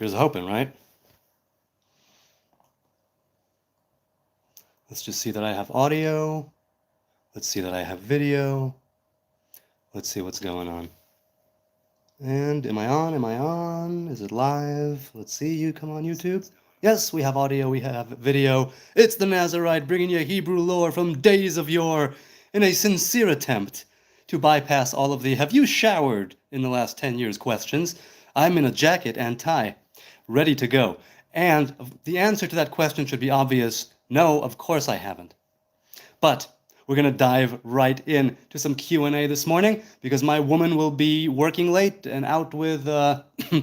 Here's hoping, right? Let's just see that I have audio. Let's see that I have video. Let's see what's going on. And am I on? Am I on? Is it live? Let's see you. Come on, YouTube. Yes, we have audio, we have video. It's the Nazarite bringing you Hebrew lore from days of yore in a sincere attempt to bypass all of the "have you showered in the last 10 years" questions. I'm in a jacket and tie, ready to go. And the answer to that question should be obvious. No, of course I haven't. But we're going to dive right in to some Q&A this morning because my woman will be working late and out with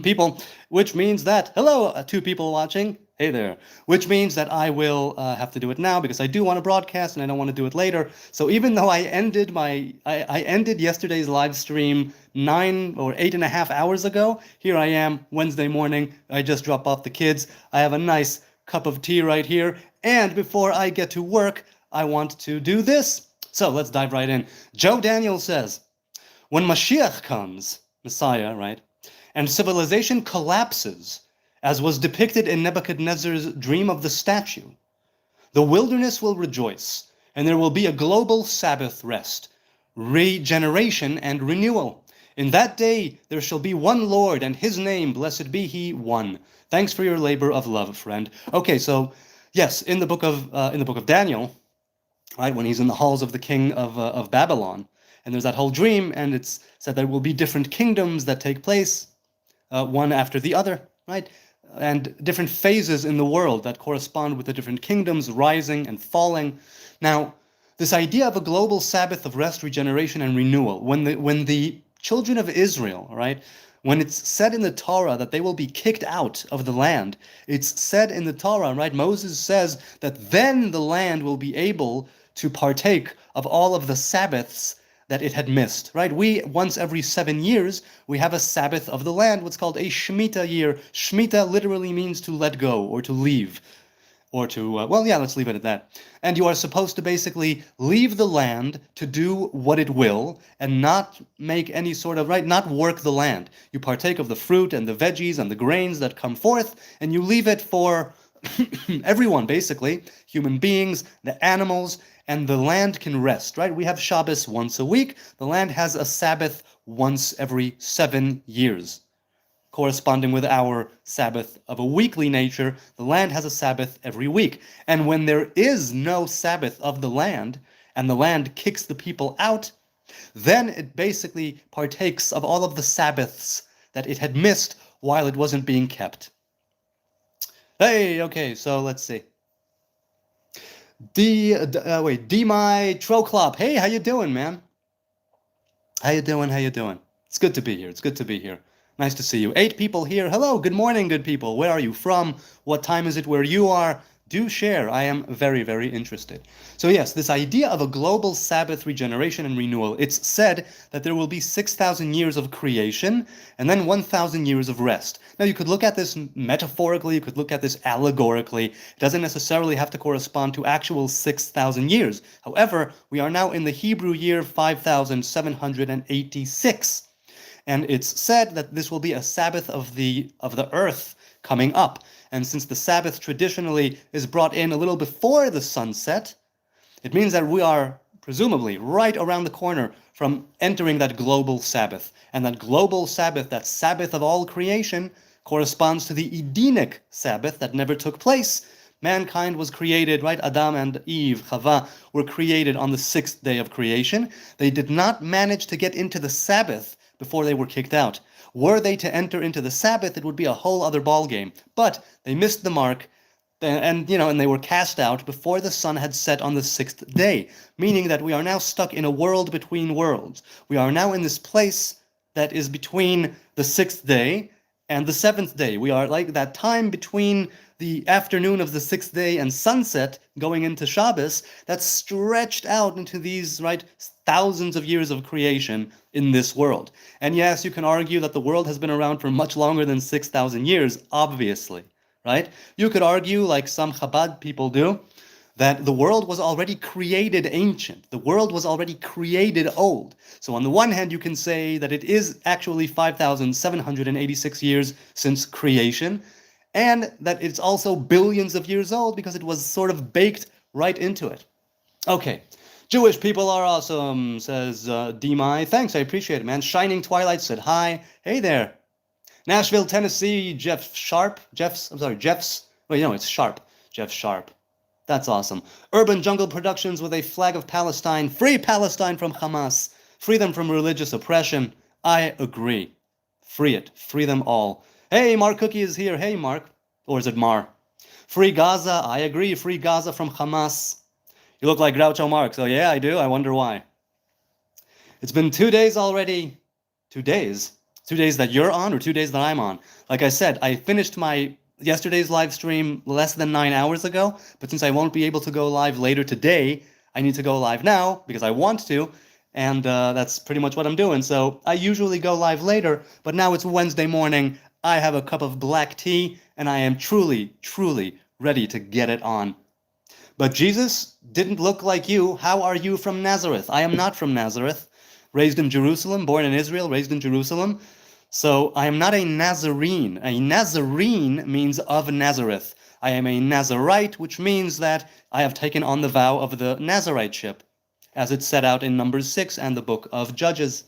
people, which means that, hello, 2 people watching. Hey there. Which means that I will have to do it now because I do want to broadcast and I don't want to do it later. So even though I ended yesterday's live stream 9 or 8.5 hours ago, here I am Wednesday morning. I just dropped off the kids. I have a nice cup of tea right here. And before I get to work, I want to do this. So let's dive right in. Joe Daniel says, when Mashiach comes, Messiah, right, and civilization collapses, as was depicted in Nebuchadnezzar's dream of the statue, the wilderness will rejoice, and there will be a global Sabbath rest, regeneration, and renewal. In that day there shall be one Lord, and his name, blessed be he, one. Thanks for your labor of love, friend. Okay, so yes, in the book of Daniel, right, when he's in the halls of the king of Babylon, and there's that whole dream, and it's said there will be different kingdoms that take place, one after the other, right? And different phases in the world that correspond with the different kingdoms rising and falling. Now, this idea of a global Sabbath of rest, regeneration, and renewal, when the children of Israel, right, when it's said in the Torah that they will be kicked out of the land, it's said in the Torah, right, Moses says that then the land will be able to partake of all of the Sabbaths that it had missed, right? We, once every 7 years, we have a Sabbath of the land, what's called a Shemitah year. Shemitah literally means to let go or to leave. Or to, let's leave it at that. And you are supposed to basically leave the land to do what it will and not make any sort of, right, not work the land. You partake of the fruit and the veggies and the grains that come forth, and you leave it for everyone, basically, human beings, the animals, and the land can rest, right? We have Shabbos once a week. The land has a Sabbath once every 7 years. Corresponding with our Sabbath of a weekly nature, the land has a Sabbath every week. And when there is no Sabbath of the land, and the land kicks the people out, then it basically partakes of all of the Sabbaths that it had missed while it wasn't being kept. Hey, okay, so let's see. D-My Troclop. Hey, how you doing, man? How you doing? It's good to be here. Nice to see you. 8 people here. Hello, good morning, good people. Where are you from? What time is it where you are? Do share. I am very, very interested. So yes, this idea of a global Sabbath regeneration and renewal, it's said that there will be 6,000 years of creation and then 1,000 years of rest. Now you could look at this metaphorically, you could look at this allegorically. It doesn't necessarily have to correspond to actual 6,000 years. However, we are now in the Hebrew year 5,786. And it's said that this will be a Sabbath of the earth coming up. And since the Sabbath traditionally is brought in a little before the sunset, it means that we are presumably right around the corner from entering that global Sabbath. And that global Sabbath, that Sabbath of all creation, corresponds to the Edenic Sabbath that never took place. Mankind was created, right? Adam and Eve, Chava, were created on the 6th day of creation. They did not manage to get into the Sabbath before they were kicked out. Were they to enter into the Sabbath, it would be a whole other ballgame. But they missed the mark, and they were cast out before the sun had set on the 6th day, meaning that we are now stuck in a world between worlds. We are now in this place that is between the 6th day and the 7th day. We are like that time between the afternoon of the 6th day and sunset going into Shabbos that's stretched out into these, right, thousands of years of creation in this world. And yes, you can argue that the world has been around for much longer than 6,000 years, obviously, right? You could argue, like some Chabad people do, that the world was already created ancient. The world was already created old. So on the one hand, you can say that it is actually 5,786 years since creation, and that it's also billions of years old because it was sort of baked right into it. Okay. Jewish people are awesome, says Demai. Thanks, I appreciate it, man. Shining Twilight said hi. Hey there. Nashville, Tennessee, Jeff's. Well, it's Sharp. Jeff Sharp. That's awesome. Urban Jungle Productions with a flag of Palestine. Free Palestine from Hamas. Free them from religious oppression. I agree. Free it. Free them all. Hey, Mark Cookie is here. Hey, Mark. Or is it Mar? Free Gaza. I agree. Free Gaza from Hamas. You look like Groucho Marx. Oh, yeah, I do. I wonder why. It's been 2 days already. 2 days? 2 days that you're on or 2 days that I'm on? Like I said, I finished my yesterday's live stream less than 9 hours ago, but since I won't be able to go live later today, I need to go live now because I want to, and that's pretty much what I'm doing. So I usually go live later, but now it's Wednesday morning. I have a cup of black tea, and I am truly, truly ready to get it on. But Jesus didn't look like you. How are you from Nazareth? I am not from Nazareth. Raised in Jerusalem, born in Israel, raised in Jerusalem. So I am not a Nazarene. A Nazarene means of Nazareth. I am a Nazarite, which means that I have taken on the vow of the Nazariteship, as it's set out in Numbers 6 and the book of Judges.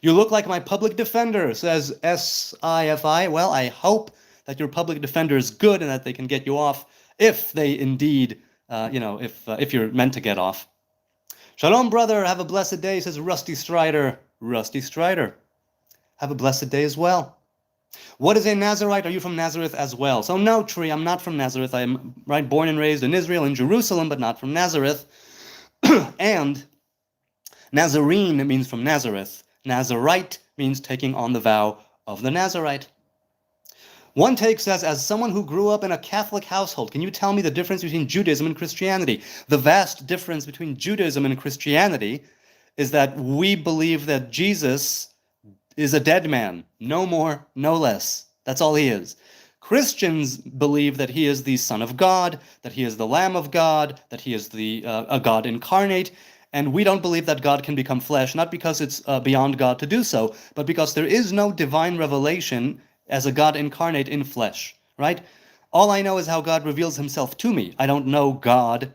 You look like my public defender, says SIFI. Well, I hope that your public defender is good and that they can get you off if they indeed, if you're meant to get off. Shalom, brother. Have a blessed day, says Rusty Strider. Rusty Strider. Have a blessed day as well. What is a Nazarite? Are you from Nazareth as well? So no, Tree, I'm not from Nazareth. I'm born and raised in Israel, in Jerusalem, but not from Nazareth. And Nazarene means from Nazareth. Nazarite means taking on the vow of the Nazarite. One take says, as someone who grew up in a Catholic household, can you tell me the difference between Judaism and Christianity? The vast difference between Judaism and Christianity is that we believe that Jesus is a dead man, no more, no less. That's all he is. Christians believe that he is the Son of God, that he is the Lamb of God, that he is a God incarnate, and we don't believe that God can become flesh, not because it's beyond God to do so, but because there is no divine revelation as a God incarnate in flesh, right? All I know is how God reveals himself to me. I don't know God,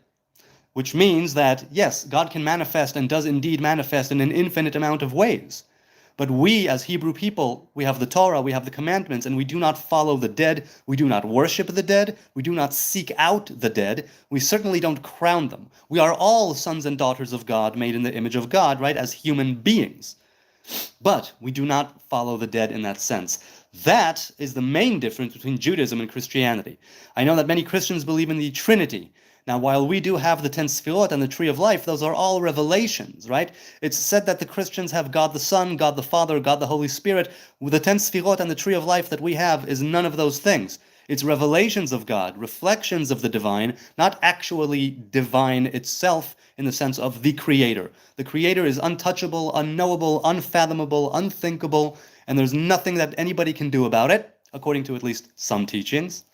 which means that, yes, God can manifest and does indeed manifest in an infinite amount of ways. But we, as Hebrew people, we have the Torah, we have the commandments, and we do not follow the dead. We do not worship the dead. We do not seek out the dead. We certainly don't crown them. We are all sons and daughters of God, made in the image of God, right, as human beings. But we do not follow the dead in that sense. That is the main difference between Judaism and Christianity. I know that many Christians believe in the Trinity. Now, while we do have the 10 Sefirot and the Tree of Life, those are all revelations, right? It's said that the Christians have God the Son, God the Father, God the Holy Spirit. With the 10 Sefirot and the Tree of Life that we have is none of those things. It's revelations of God, reflections of the divine, not actually divine itself in the sense of the Creator. The Creator is untouchable, unknowable, unfathomable, unthinkable, and there's nothing that anybody can do about it, according to at least some teachings.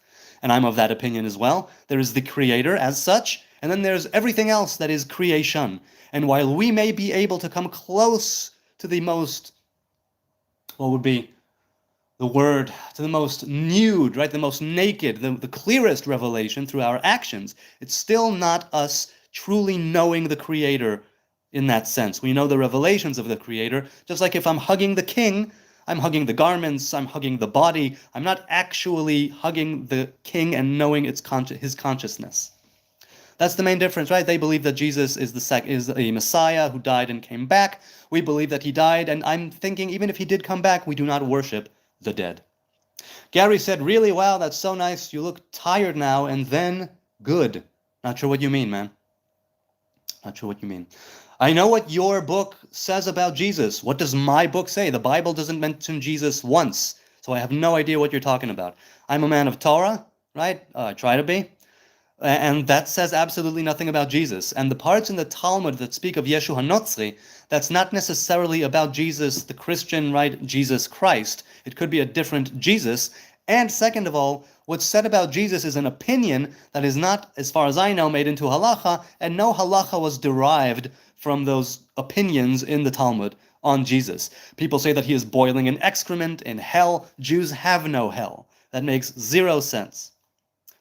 And I'm of that opinion as well. There is the Creator as such, and then there's everything else that is creation. And while we may be able to come close to the most, what would be the word, to the most nude, right, the most naked, the clearest revelation through our actions, it's still not us truly knowing the Creator in that sense. We know the revelations of the Creator, just like if I'm hugging the King, I'm hugging the garments, I'm hugging the body. I'm not actually hugging the King and knowing his consciousness. That's the main difference, right? They believe that Jesus is a Messiah who died and came back. We believe that he died, and I'm thinking even if he did come back, we do not worship the dead. Gary said, really? Wow, that's so nice. You look tired now, and then good. Not sure what you mean, man. Not sure what you mean. I know what your book says about Jesus. What does my book say? The Bible doesn't mention Jesus once, so I have no idea what you're talking about. I'm a man of Torah, right? I try to be. And that says absolutely nothing about Jesus. And the parts in the Talmud that speak of Yeshu HaNotzri, that's not necessarily about Jesus, the Christian, right? Jesus Christ. It could be a different Jesus. And second of all, what's said about Jesus is an opinion that is not, as far as I know, made into halacha, and no halacha was derived from those opinions in the Talmud on Jesus. People say that he is boiling in excrement in hell. Jews have no hell. That makes zero sense.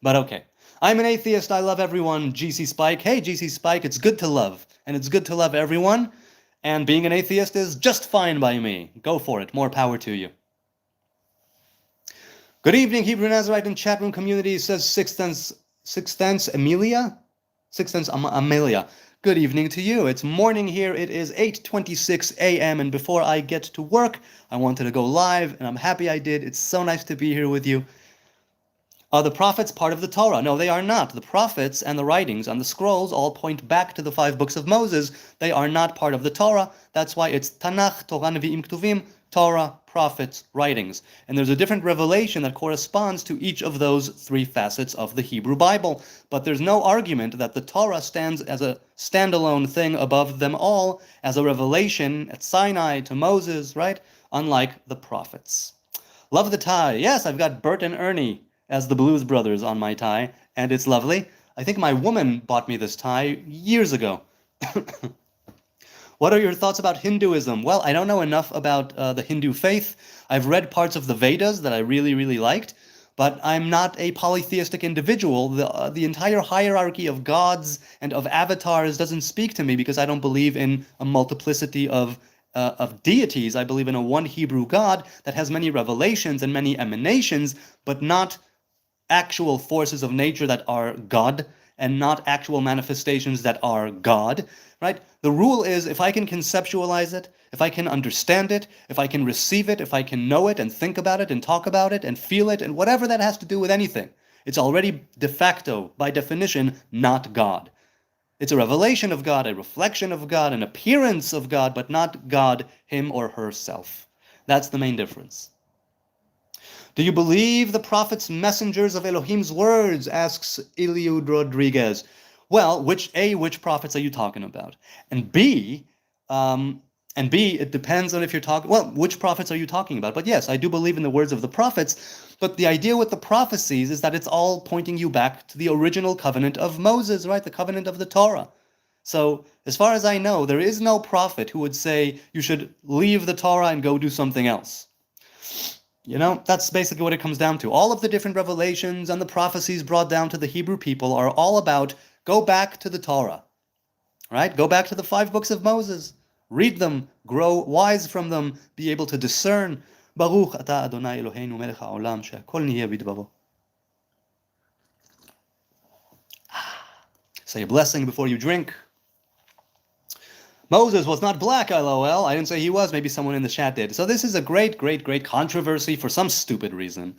But okay. I'm an atheist. I love everyone. GC Spike. Hey, GC Spike, it's good to love. And it's good to love everyone. And being an atheist is just fine by me. Go for it. More power to you. Good evening, Hebrew Nazarite and chat room community, says Sixtens Amelia? Sixtens Amelia. Good evening to you. It's morning here. It is 8:26 a.m. and before I get to work, I wanted to go live, and I'm happy I did. It's so nice to be here with you. Are the prophets part of the Torah? No, they are not. The prophets and the writings and the scrolls all point back to the 5 books of Moses. They are not part of the Torah. That's why it's Tanakh, Torah, Nevi'im, Ketuvim, Torah, prophets, writings. And there's a different revelation that corresponds to each of those 3 facets of the Hebrew Bible. But there's no argument that the Torah stands as a standalone thing above them all, as a revelation at Sinai to Moses, right? Unlike the prophets. Love the tie. Yes, I've got Bert and Ernie as the Blues Brothers on my tie, and it's lovely. I think my woman bought me this tie years ago. What are your thoughts about Hinduism? Well, I don't know enough about the Hindu faith. I've read parts of the Vedas that I really, really liked, but I'm not a polytheistic individual. The entire hierarchy of gods and of avatars doesn't speak to me because I don't believe in a multiplicity of deities. I believe in a one Hebrew God that has many revelations and many emanations, but not actual forces of nature that are God, and not actual manifestations that are God, right? The rule is, if I can conceptualize it, if I can understand it, if I can receive it, if I can know it and think about it and talk about it and feel it and whatever that has to do with anything, it's already de facto, by definition, not God. It's a revelation of God, a reflection of God, an appearance of God, but not God, him or herself. That's the main difference. Do you believe the prophets, messengers of Elohim's words? Asks Eliud Rodriguez. Well, which prophets are you talking about? And B, it depends on if you're talking, well, which prophets are you talking about? But yes, I do believe in the words of the prophets, but the idea with the prophecies is that it's all pointing you back to the original covenant of Moses, right? The covenant of the Torah. So, as far as I know, there is no prophet who would say you should leave the Torah and go do something else. You know, that's basically what it comes down to. All of the different revelations and the prophecies brought down to the Hebrew people are all about go back to the Torah, right? Go back to the 5 books of Moses. Read them, grow wise from them, be able to discern. Baruch atah Adonai Eloheinu melech haolam she'akol nihye bidbaro. Say a blessing before you drink. Moses was not black, LOL. I didn't say he was. Maybe someone in the chat did. So this is a great, great, great controversy for some stupid reason.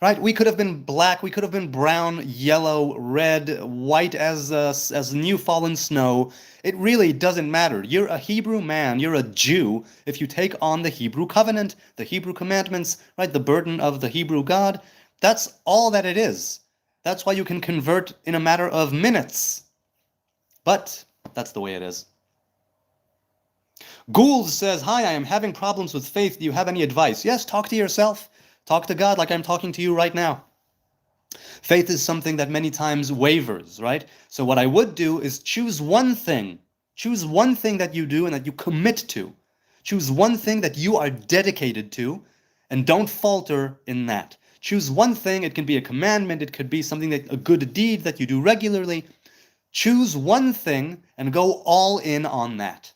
Right? We could have been black. We could have been brown, yellow, red, white as new fallen snow. It really doesn't matter. You're a Hebrew man. You're a Jew if you take on the Hebrew covenant, the Hebrew commandments, right? The burden of the Hebrew God. That's all that it is. That's why you can convert in a matter of minutes. But that's the way it is. Gould says, hi, I am having problems with faith. Do you have any advice? Yes, talk to yourself. Talk to God like I'm talking to you right now. Faith is something that many times wavers, right? So what I would do is choose one thing. Choose one thing that you do and that you commit to. Choose one thing that you are dedicated to, and don't falter in that. Choose one thing. It can be a commandment. It could be something a good deed that you do regularly. Choose one thing and go all in on that.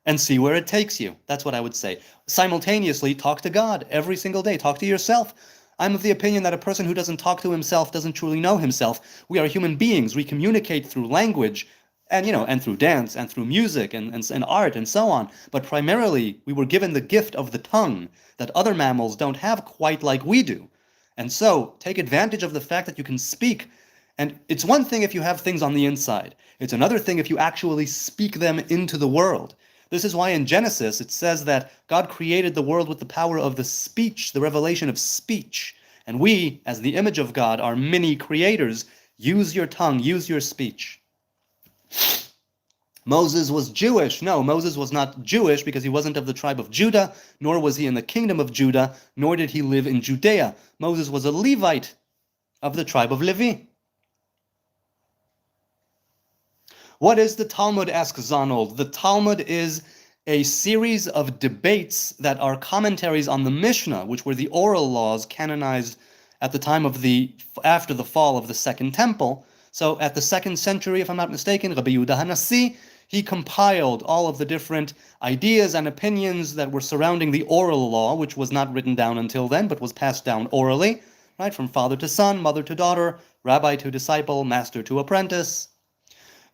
And see where it takes you. That's what I would say. Simultaneously, talk to God every single day. Talk to yourself. I'm of the opinion that a person who doesn't talk to himself doesn't truly know himself. We are human beings. We communicate through language and through dance and through music and art and so on. But primarily, we were given the gift of the tongue that other mammals don't have quite like we do. And so, take advantage of the fact that you can speak. And it's one thing if you have things on the inside. It's another thing if you actually speak them into the world. This is why in Genesis it says that God created the world with the power of the speech, the revelation of speech. And we, as the image of God, are mini creators. Use your tongue, use your speech. Moses was Jewish. No, Moses was not Jewish because he wasn't of the tribe of Judah, nor was he in the kingdom of Judah, nor did he live in Judea. Moses was a Levite of the tribe of Levi. What is the Talmud, asks Zonold. The Talmud is a series of debates that are commentaries on the Mishnah, which were the oral laws canonized at the time of after the fall of the Second Temple. So at the 2nd century, if I'm not mistaken, Rabbi Yehuda HaNasi, he compiled all of the different ideas and opinions that were surrounding the oral law, which was not written down until then, but was passed down orally, right, from father to son, mother to daughter, rabbi to disciple, master to apprentice.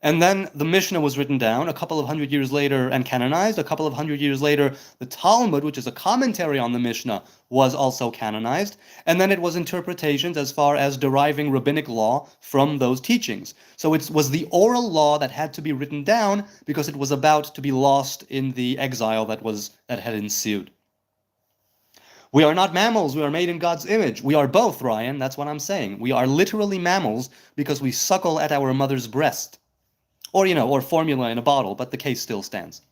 And then the Mishnah was written down a couple of hundred years later and canonized. A couple of hundred years later, the Talmud, which is a commentary on the Mishnah, was also canonized. And then it was interpretations as far as deriving rabbinic law from those teachings. So it was the oral law that had to be written down because it was about to be lost in the exile that had ensued. We are not mammals. We are made in God's image. We are both, Ryan. That's what I'm saying. We are literally mammals because we suckle at our mother's breast. Or formula in a bottle, but the case still stands.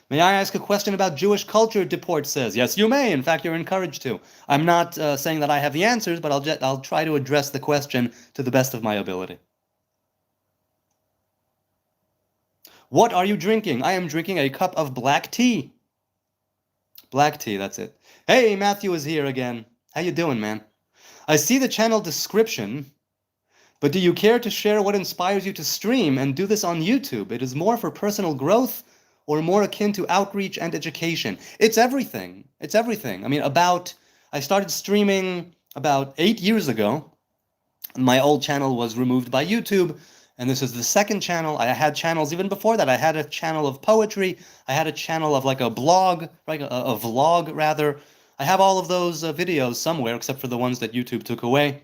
May I ask a question about Jewish culture? Deport says. Yes, you may. In fact, you're encouraged to. I'm not saying that I have the answers, but I'll try to address the question to the best of my ability. What are you drinking? I am drinking a cup of black tea. Black tea, that's it. Hey, Matthew is here again. How you doing, man? I see the channel description. But do you care to share what inspires you to stream and do this on YouTube? It is more for personal growth or more akin to outreach and education? It's everything. It's everything. I mean, I started streaming about 8 years ago. My old channel was removed by YouTube, and this is the second channel. I had channels even before that. I had a channel of poetry. I had a channel of like a blog, right? A vlog, rather. I have all of those videos somewhere, except for the ones that YouTube took away.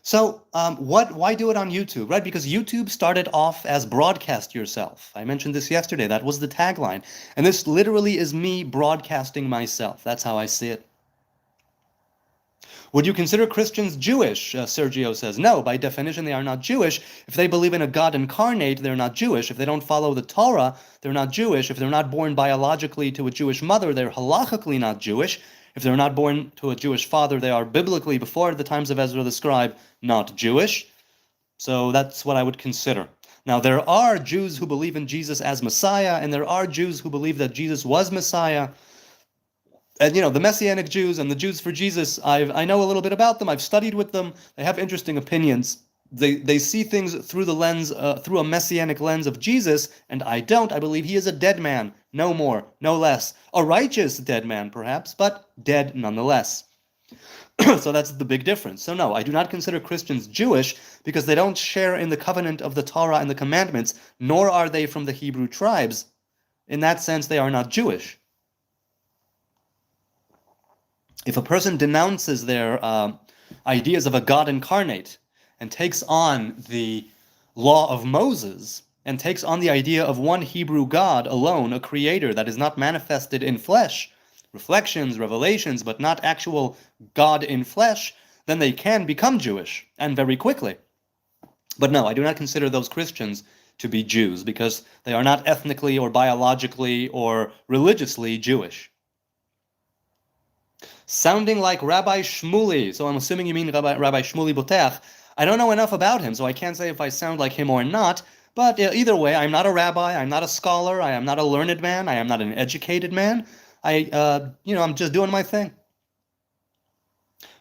So why do it on YouTube, right? Because YouTube started off as broadcast yourself. I mentioned this yesterday. That was the tagline. And this literally is me broadcasting myself. That's how I see it. Would you consider Christians Jewish? Sergio says. No, by definition, they are not Jewish. If they believe in a God incarnate, they're not Jewish. If they don't follow the Torah, they're not Jewish. If they're not born biologically to a Jewish mother, they're halachically not Jewish. If they're not born to a Jewish father, they are biblically, before the times of Ezra the scribe, not Jewish. So that's what I would consider. Now, there are Jews who believe in Jesus as Messiah, and there are Jews who believe that Jesus was Messiah. And, the Messianic Jews and the Jews for Jesus, I know a little bit about them. I've studied with them. They have interesting opinions. They see things through the lens, through a messianic lens of Jesus, and I don't. I believe he is a dead man, no more, no less. A righteous dead man, perhaps, but dead nonetheless. So that's the big difference. So no, I do not consider Christians Jewish because they don't share in the covenant of the Torah and the commandments, nor are they from the Hebrew tribes. In that sense, they are not Jewish. If a person denounces their ideas of a God incarnate, and takes on the law of Moses, and takes on the idea of one Hebrew God alone, a creator that is not manifested in flesh, reflections, revelations, but not actual God in flesh, then they can become Jewish, and very quickly. But no, I do not consider those Christians to be Jews, because they are not ethnically or biologically or religiously Jewish. Sounding like Rabbi Shmuley, so I'm assuming you mean Rabbi Shmuley Boteach. I don't know enough about him, so I can't say if I sound like him or not, but either way, I'm not a rabbi, I'm not a scholar, I am not a learned man, I am not an educated man. I'm just doing my thing.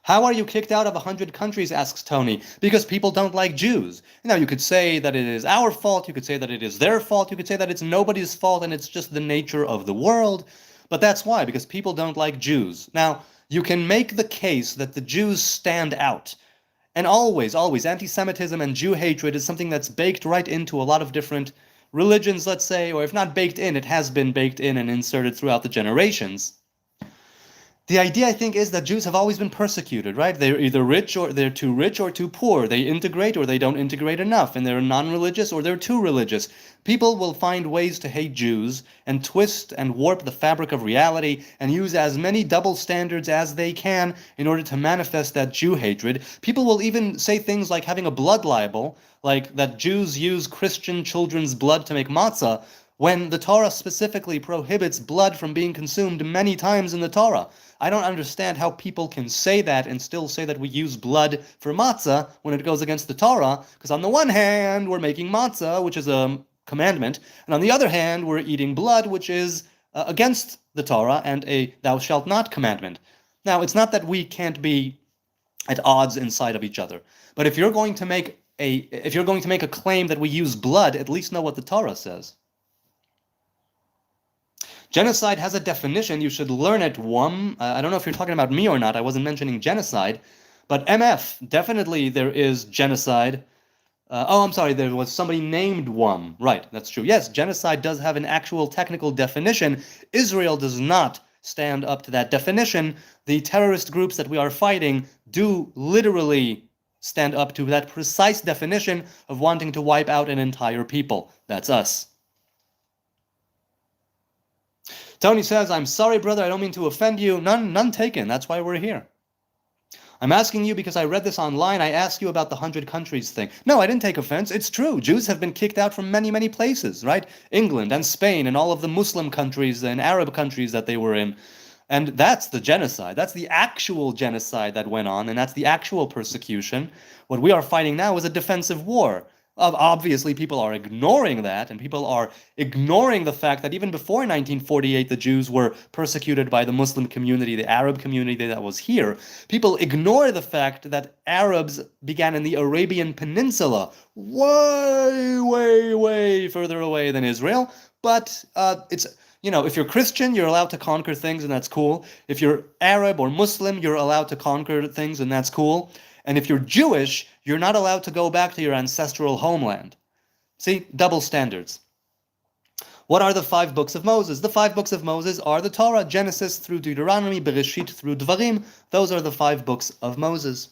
How are you kicked out of 100 countries, asks Tony? Because people don't like Jews. Now, you could say that it is our fault, you could say that it is their fault, you could say that it's nobody's fault and it's just the nature of the world, but that's why, because people don't like Jews. Now, you can make the case that the Jews stand out. And always, anti-Semitism and Jew hatred is something that's baked right into a lot of different religions, let's say, or if not baked in, it has been baked in and inserted throughout the generations. The idea, I think, is that Jews have always been persecuted, right? They're either rich or they're too rich or too poor. They integrate or they don't integrate enough, and they're non-religious or they're too religious. People will find ways to hate Jews and twist and warp the fabric of reality and use as many double standards as they can in order to manifest that Jew hatred. People will even say things like having a blood libel, like that Jews use Christian children's blood to make matzah, when the Torah specifically prohibits blood from being consumed many times in the Torah. I don't understand how people can say that and still say that we use blood for matzah when it goes against the Torah, because on the one hand, we're making matzah, which is a commandment, and on the other hand, we're eating blood, which is against the Torah and a thou shalt not commandment. Now, it's not that we can't be at odds inside of each other, but if you're going to make a claim that we use blood, at least know what the Torah says. Genocide has a definition. You should learn it, WUM. I don't know if you're talking about me or not. I wasn't mentioning genocide. But MF, definitely there is genocide. I'm sorry, there was somebody named WUM. Right, that's true. Yes, genocide does have an actual technical definition. Israel does not stand up to that definition. The terrorist groups that we are fighting do literally stand up to that precise definition of wanting to wipe out an entire people. That's us. Tony says, I'm sorry, brother, I don't mean to offend you. None taken. That's why we're here. I'm asking you because I read this online. I asked you about the 100 countries thing. No, I didn't take offense. It's true. Jews have been kicked out from many, many places, right? England and Spain and all of the Muslim countries and Arab countries that they were in. And that's the genocide. That's the actual genocide that went on, and that's the actual persecution. What we are fighting now is a defensive war. Obviously, people are ignoring that, and people are ignoring the fact that even before 1948, the Jews were persecuted by the Muslim community, the Arab community that was here. People ignore the fact that Arabs began in the Arabian Peninsula, way, way, way further away than Israel. But if you're Christian, you're allowed to conquer things, and that's cool. If you're Arab or Muslim, you're allowed to conquer things, and that's cool. And if you're Jewish, you're not allowed to go back to your ancestral homeland. See, double standards. What are the 5 books of Moses? The 5 books of Moses are the Torah, Genesis through Deuteronomy, Bereshit through Dvarim. Those are the 5 books of Moses.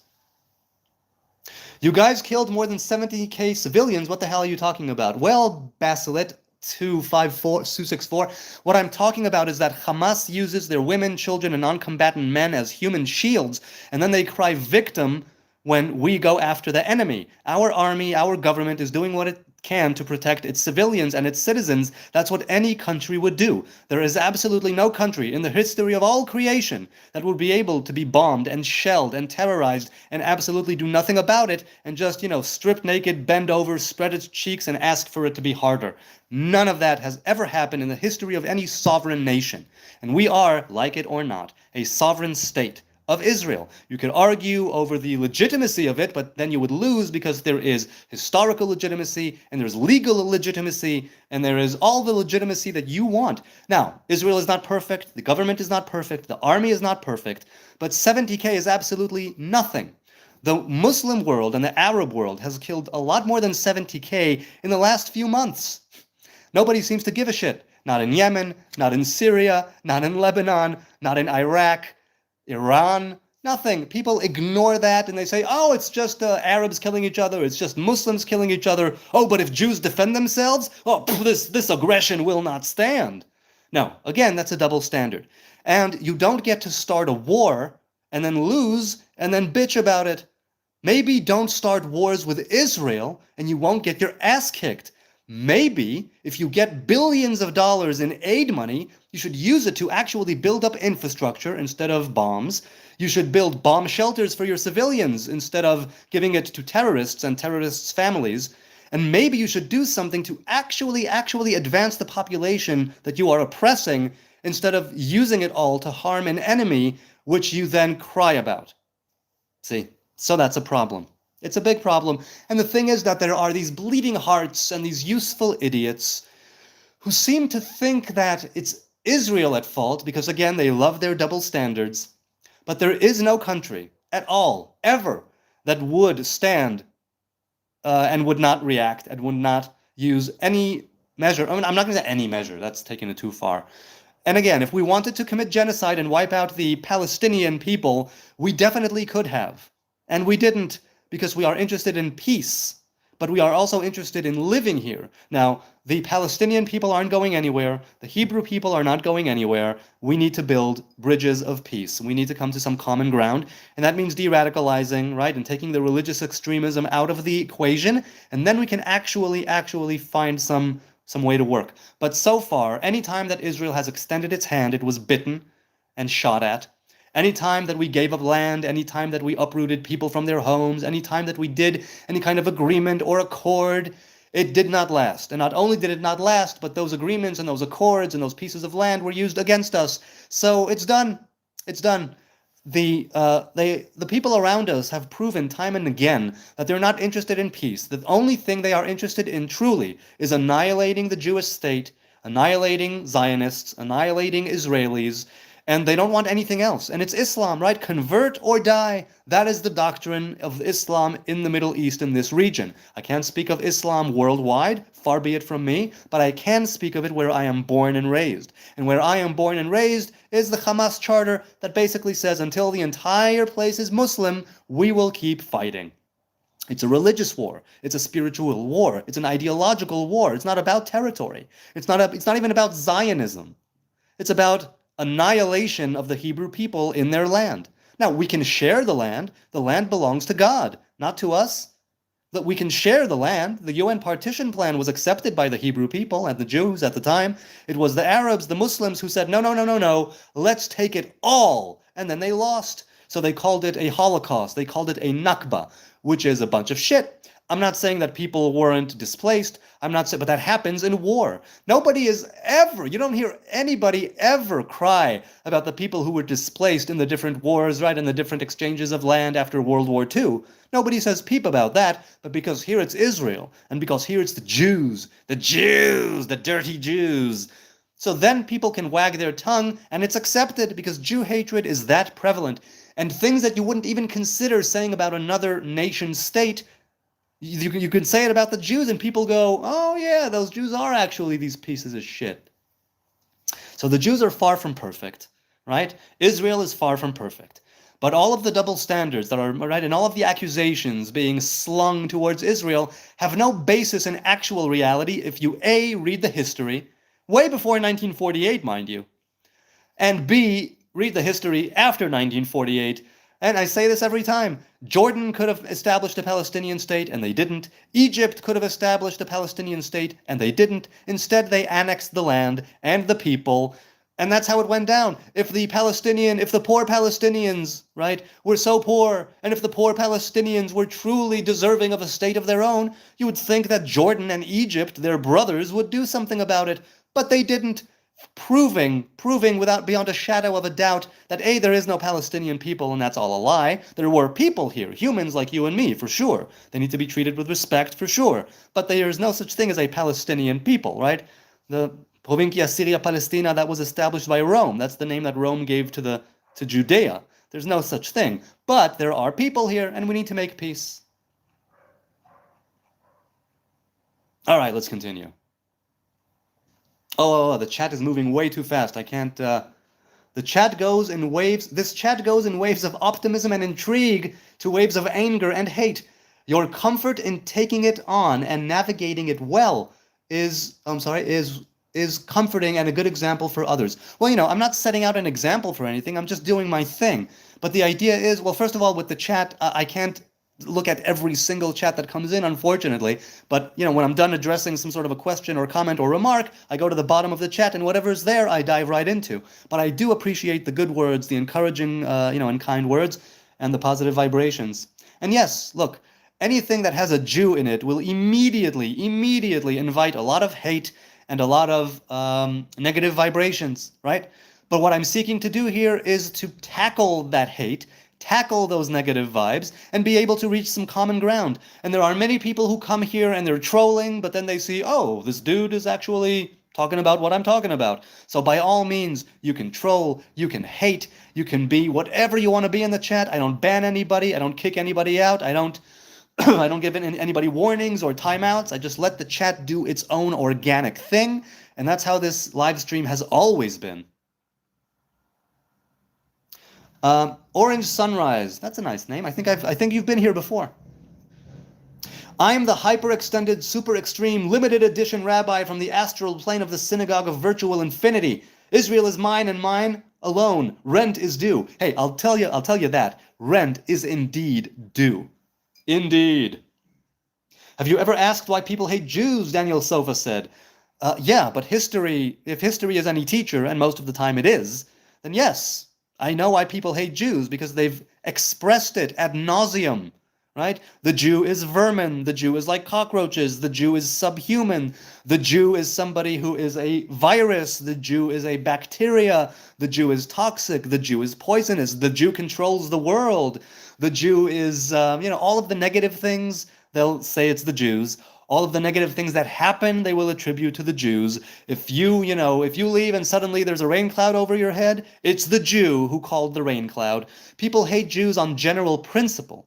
You guys killed more than 70k civilians. What the hell are you talking about? Well, Basilit 264, what I'm talking about is that Hamas uses their women, children, and non-combatant men as human shields, and then they cry victim when we go after the enemy. Our army, our government is doing what it can to protect its civilians and its citizens. That's what any country would do. There is absolutely no country in the history of all creation that would be able to be bombed and shelled and terrorized and absolutely do nothing about it and just, strip naked, bend over, spread its cheeks and ask for it to be harder. None of that has ever happened in the history of any sovereign nation. And we are, like it or not, a sovereign state of Israel. You could argue over the legitimacy of it, but then you would lose because there is historical legitimacy and there's legal legitimacy and there is all the legitimacy that you want. Now, Israel is not perfect, the government is not perfect, the army is not perfect, but 70k is absolutely nothing. The Muslim world and the Arab world has killed a lot more than 70k in the last few months. Nobody seems to give a shit. Not in Yemen, not in Syria, not in Lebanon, not in Iraq, Iran, nothing. People ignore that and they say, oh, it's just Arabs killing each other, it's just Muslims killing each other. Oh, but if Jews defend themselves, this aggression will not stand. No, again, that's a double standard. And you don't get to start a war and then lose and then bitch about it. Maybe don't start wars with Israel and you won't get your ass kicked. Maybe, if you get billions of dollars in aid money, you should use it to actually build up infrastructure instead of bombs. You should build bomb shelters for your civilians instead of giving it to terrorists and terrorists' families. And maybe you should do something to actually advance the population that you are oppressing instead of using it all to harm an enemy, which you then cry about. See, so that's a problem. It's a big problem. And the thing is that there are these bleeding hearts and these useful idiots who seem to think that it's Israel at fault because, again, they love their double standards. But there is no country at all, ever, that would stand and would not react and would not use any measure. I mean, I'm not going to say any measure. That's taking it too far. And again, if we wanted to commit genocide and wipe out the Palestinian people, we definitely could have. And we didn't, because we are interested in peace. But we are also interested in living here. Now, the Palestinian people aren't going anywhere. The Hebrew people are not going anywhere. We need to build bridges of peace. We need to come to some common ground. And that means de-radicalizing, right? And taking the religious extremism out of the equation. And then we can actually find some way to work. But so far, any time that Israel has extended its hand, it was bitten and shot at. Any time that we gave up land, any time that we uprooted people from their homes, any time that we did any kind of agreement or accord, it did not last. And not only did it not last, but those agreements and those accords and those pieces of land were used against us. So it's done. It's done. The people around us have proven time and again that they're not interested in peace. The only thing they are interested in truly is annihilating the Jewish state, annihilating Zionists, annihilating Israelis, and they don't want anything else. And it's Islam, right? Convert or die. That is the doctrine of Islam in the Middle East, in this region. I can't speak of Islam worldwide, far be it from me, but I can speak of it where I am born and raised. And where I am born and raised is the Hamas charter that basically says until the entire place is Muslim, we will keep fighting. It's a religious war. It's a spiritual war. It's an ideological war. It's not about territory. It's not even about Zionism. It's about annihilation of the Hebrew people in their land. Now, we can share the land. The land belongs to God, not to us. That we can share the land. The UN partition plan was accepted by the Hebrew people and the Jews at the time. It was the Arabs, the Muslims, who said, no, let's take it all. And then they lost. So they called it a Holocaust. They called it a Nakba, which is a bunch of shit. I'm not saying that people weren't displaced. I'm not saying, but that happens in war. Nobody is ever, you don't hear anybody ever cry about the people who were displaced in the different wars, right, and the different exchanges of land after World War II. Nobody says peep about that, but because here it's Israel, and because here it's the Jews, the dirty Jews. So then people can wag their tongue, and it's accepted because Jew hatred is that prevalent. And things that you wouldn't even consider saying about another nation state, you can say it about the Jews, and people go, oh yeah, those Jews are actually these pieces of shit. So the Jews are far from perfect, right? Israel is far from perfect. But all of the double standards that are, right, and all of the accusations being slung towards Israel have no basis in actual reality if you A, read the history, way before 1948, mind you, and B, read the history after 1948. And I say this every time. Jordan could have established a Palestinian state, and they didn't. Egypt could have established a Palestinian state, and they didn't. Instead, they annexed the land and the people, and that's how it went down. If the poor Palestinians, right, were so poor, and if the poor Palestinians were truly deserving of a state of their own, you would think that Jordan and Egypt, their brothers, would do something about it. But they didn't. Proving beyond a shadow of a doubt that A, there is no Palestinian people, and that's all a lie. There were people here, humans like you and me, for sure. They need to be treated with respect, for sure. But there is no such thing as a Palestinian people, right? The Provincia Syria Palestina, that was established by Rome. That's the name that Rome gave to Judea. There's no such thing. But there are people here, and we need to make peace. All right, let's continue. Oh, the chat is moving way too fast. I can't, the chat goes in waves. This chat goes in waves of optimism and intrigue to waves of anger and hate. Your comfort in taking it on and navigating it well is comforting and a good example for others. Well, I'm not setting out an example for anything. I'm just doing my thing. But the idea is, well, first of all, with the chat, I can't look at every single chat that comes in, unfortunately. But, when I'm done addressing some sort of a question or comment or remark, I go to the bottom of the chat, and whatever's there, I dive right into. But I do appreciate the good words, the encouraging, and kind words, and the positive vibrations. And yes, look, anything that has a Jew in it will immediately invite a lot of hate and a lot of negative vibrations, right? But what I'm seeking to do here is to tackle that hate, tackle those negative vibes, and be able to reach some common ground. And there are many people who come here and they're trolling, but then they see, oh, this dude is actually talking about what I'm talking about. So by all means, you can troll, you can hate, you can be whatever you want to be in the chat. I don't ban anybody, I don't kick anybody out, I don't I don't give anybody warnings or timeouts. I just let the chat do its own organic thing, and that's how this live stream has always been. Orange Sunrise. That's a nice name. I think you've been here before. I'm the hyper-extended, super extreme, limited edition rabbi from the astral plane of the synagogue of virtual infinity. Israel is mine and mine alone. Rent is due. Hey, I'll tell you that. Rent is indeed due. Indeed. Have you ever asked why people hate Jews? Daniel Sofa said. Yeah, but if history is any teacher, and most of the time it is, then yes, I know why people hate Jews, because they've expressed it ad nauseum, right? The Jew is vermin. The Jew is like cockroaches. The Jew is subhuman. The Jew is somebody who is a virus. The Jew is a bacteria. The Jew is toxic. The Jew is poisonous. The Jew controls the world. The Jew is, all of the negative things, they'll say it's the Jews. All of the negative things that happen, they will attribute to the Jews. If you leave and suddenly there's a rain cloud over your head, it's the Jew who called the rain cloud. People hate Jews on general principle.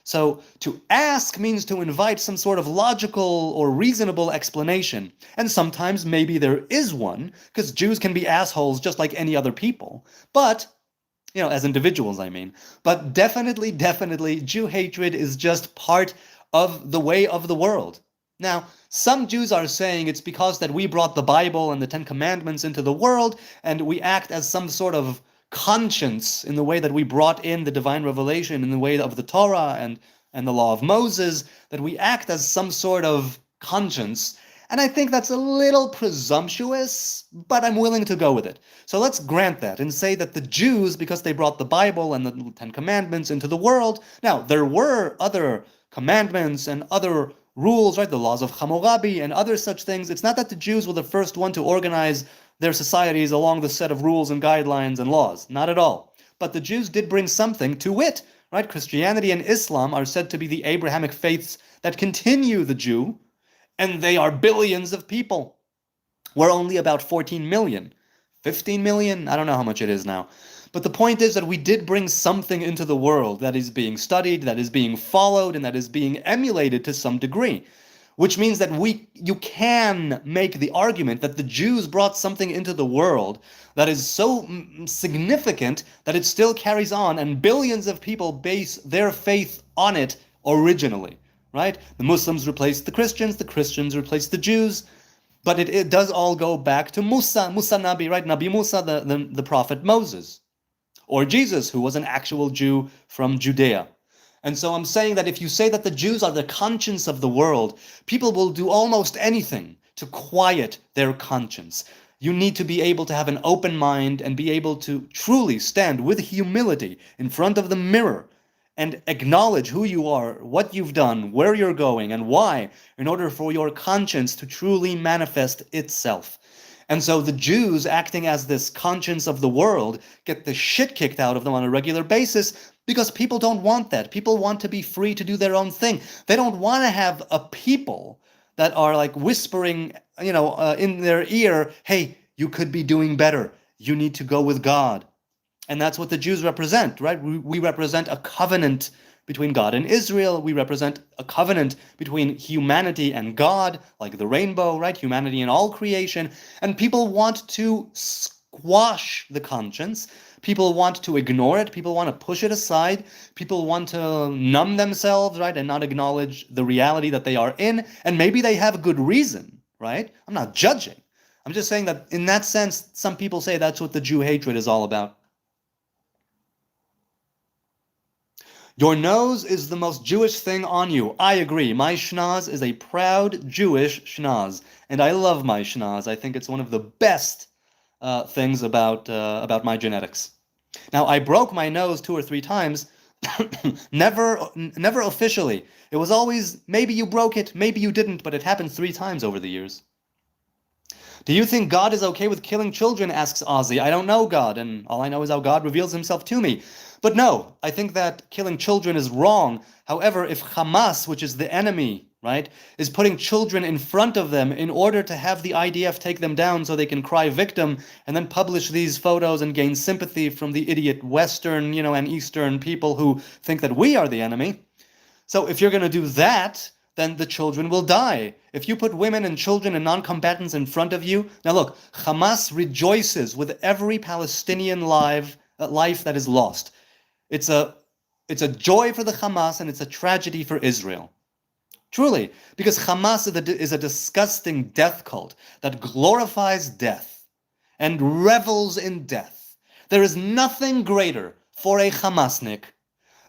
So to ask means to invite some sort of logical or reasonable explanation. And sometimes maybe there is one, because Jews can be assholes just like any other people. But, as individuals, I mean. But definitely, Jew hatred is just part of the way of the world. Now, some Jews are saying it's because that we brought the Bible and the Ten Commandments into the world, and we act as some sort of conscience in the way that we brought in the divine revelation in the way of the Torah and the law of Moses, that we act as some sort of conscience. And I think that's a little presumptuous, but I'm willing to go with it. So let's grant that and say that the Jews, because they brought the Bible and the Ten Commandments into the world, now there were other commandments and other rules, right? The laws of Hammurabi and other such things. It's not that the Jews were the first one to organize their societies along the set of rules and guidelines and laws. Not at all. But the Jews did bring something to wit, right? Christianity and Islam are said to be the Abrahamic faiths that continue the Jew, and they are billions of people. We're only about 14 million. 15 million? I don't know how much it is now. But the point is that we did bring something into the world that is being studied, that is being followed, and that is being emulated to some degree. Which means that you can make the argument that the Jews brought something into the world that is so significant that it still carries on, and billions of people base their faith on it originally, right? The Muslims replaced the Christians replaced the Jews, but it does all go back to Musa Nabi, right? Nabi Musa, the prophet Moses. Or Jesus, who was an actual Jew from Judea. And so I'm saying that if you say that the Jews are the conscience of the world, people will do almost anything to quiet their conscience. You need to be able to have an open mind and be able to truly stand with humility in front of the mirror and acknowledge who you are, what you've done, where you're going, and why, in order for your conscience to truly manifest itself. And so the Jews, acting as this conscience of the world, get the shit kicked out of them on a regular basis because people don't want that. People want to be free to do their own thing. They don't want to have a people that are like whispering, in their ear, hey, you could be doing better. You need to go with God. And that's what the Jews represent, right? We represent a covenant between God and Israel. We represent a covenant between humanity and God, like the rainbow, right? Humanity and all creation. And people want to squash the conscience. People want to ignore it. People want to push it aside. People want to numb themselves, right? And not acknowledge the reality that they are in. And maybe they have good reason, right? I'm not judging. I'm just saying that in that sense, some people say that's what the Jew hatred is all about. Your nose is the most Jewish thing on you. I agree. My schnoz is a proud Jewish schnoz, and I love my schnoz. I think it's one of the best things about my genetics. Now, I broke my nose 2 or 3 times, never officially. It was always, maybe you broke it, maybe you didn't, but it happened 3 times over the years. Do you think God is okay with killing children, asks Ozzy. I don't know God, and all I know is how God reveals himself to me. But no, I think that killing children is wrong. However, if Hamas, which is the enemy, right, is putting children in front of them in order to have the IDF take them down so they can cry victim and then publish these photos and gain sympathy from the idiot Western, and Eastern people who think that we are the enemy. So if you're going to do that, then the children will die. If you put women and children and non-combatants in front of you, now look, Hamas rejoices with every Palestinian life life that is lost. It's a joy for the Hamas and it's a tragedy for Israel. Truly, because Hamas is a disgusting death cult that glorifies death and revels in death. There is nothing greater for a Hamasnik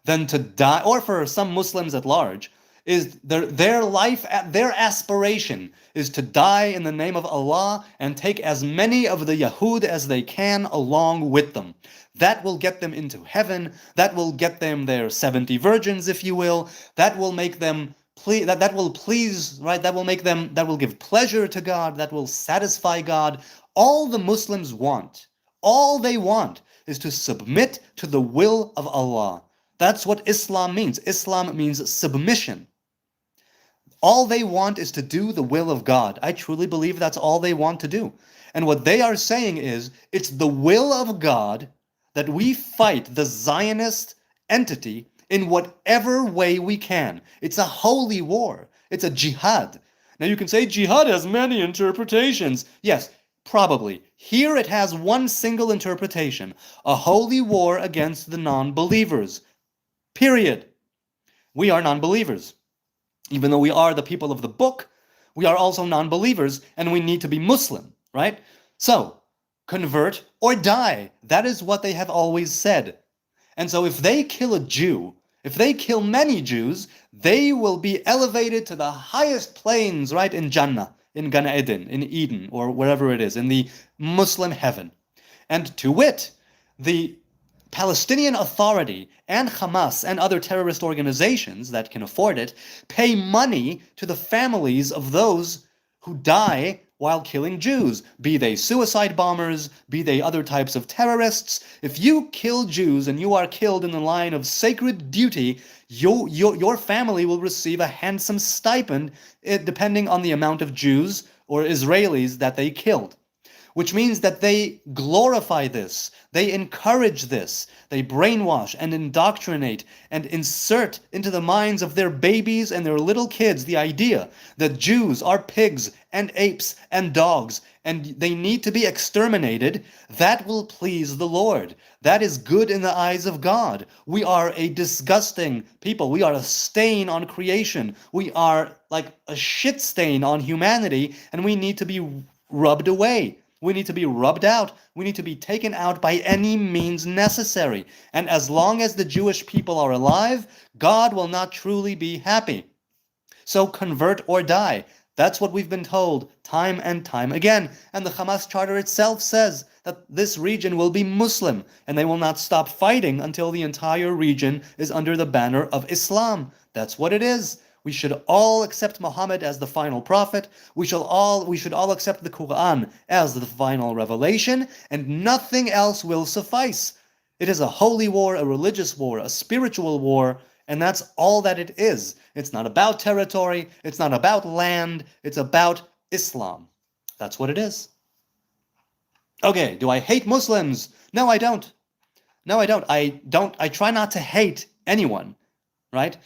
than to die, or for some Muslims at large, is their life, their aspiration is to die in the name of Allah and take as many of the Yahud as they can along with them. That will get them into heaven. That will get them their 70 virgins, if you will. That will make them that will please, right? That will give pleasure to God. That will satisfy God. All the Muslims want, all they want, is to submit to the will of Allah. That's what Islam means. Islam means submission. All they want is to do the will of God. I truly believe that's all they want to do. And what they are saying is, it's the will of God that we fight the Zionist entity in whatever way we can. It's a holy war. It's a jihad. Now you can say jihad has many interpretations. Yes, probably. Here it has one single interpretation. A holy war against the non-believers. Period. We are non-believers. Even though we are the people of the book, we are also non-believers, and we need to be Muslim, right? So, convert or die. That is what they have always said. And so if they kill a Jew, if they kill many Jews, they will be elevated to the highest planes, right, in Jannah, in Gan Eden, in Eden, or wherever it is, in the Muslim heaven. And to wit, the Palestinian Authority and Hamas and other terrorist organizations that can afford it pay money to the families of those who die while killing Jews, be they suicide bombers, be they other types of terrorists. If you kill Jews and you are killed in the line of sacred duty, your family will receive a handsome stipend depending on the amount of Jews or Israelis that they killed. Which means that they glorify this, they encourage this, they brainwash and indoctrinate and insert into the minds of their babies and their little kids the idea that Jews are pigs and apes and dogs and they need to be exterminated. That will please the Lord. That is good in the eyes of God. We are a disgusting people. We are a stain on creation. We are like a shit stain on humanity, and we need to be rubbed away. We need to be rubbed out. We need to be taken out by any means necessary. And as long as the Jewish people are alive, God will not truly be happy. So convert or die. That's what we've been told time and time again. And the Hamas charter itself says that this region will be Muslim, and they will not stop fighting until the entire region is under the banner of Islam. That's what it is. We should all accept Muhammad as the final prophet. We should all accept the Quran as the final revelation, and nothing else will suffice. It is a holy war, a religious war, a spiritual war, and that's all that it is. It's not about territory, it's not about land, it's about Islam. That's what it is. Okay, do I hate Muslims? No, I don't. No, I don't. I try not to hate anyone, right?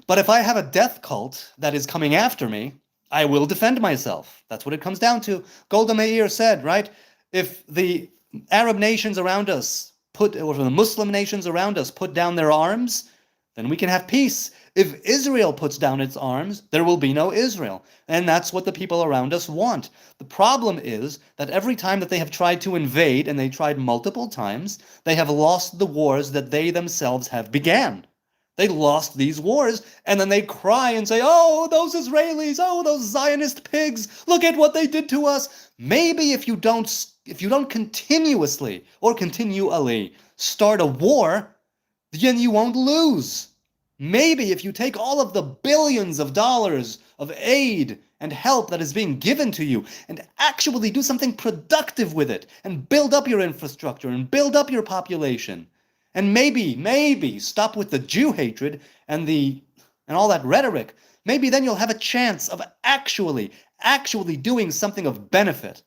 But if I have a death cult that is coming after me, I will defend myself. That's what it comes down to. Golda Meir said, right? If the Arab nations around us or the Muslim nations around us put down their arms, then we can have peace. If Israel puts down its arms, there will be no Israel. And that's what the people around us want. The problem is that every time that they have tried to invade, and they tried multiple times, they have lost the wars that they themselves have began. They lost these wars, and then they cry and say, oh, those Israelis, oh, those Zionist pigs, look at what they did to us. Maybe if you don't continuously or continually start a war, then you won't lose. Maybe if you take all of the billions of dollars of aid and help that is being given to you and actually do something productive with it and build up your infrastructure and build up your population, and maybe stop with the Jew hatred and all that rhetoric. Maybe then you'll have a chance of actually doing something of benefit.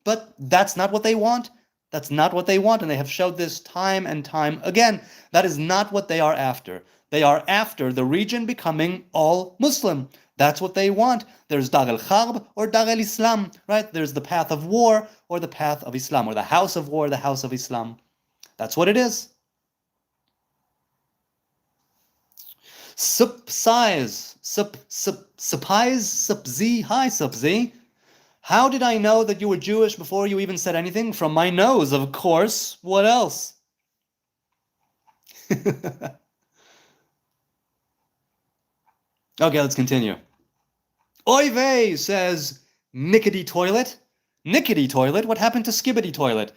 But that's not what they want. That's not what they want, and they have showed this time and time again. That is not what they are after. They are after the region becoming all Muslim. That's what they want. There's Dar el-Harb or Dar el-Islam, right? There's the path of war or the path of Islam, or the house of war, the house of Islam. That's what it is. Supsize. Supzi. Hi, Supzi. How did I know that you were Jewish before you even said anything? From my nose, of course. What else? Okay, let's continue. Oy vey, says Nickety Toilet. Nickety Toilet? What happened to Skibbity Toilet?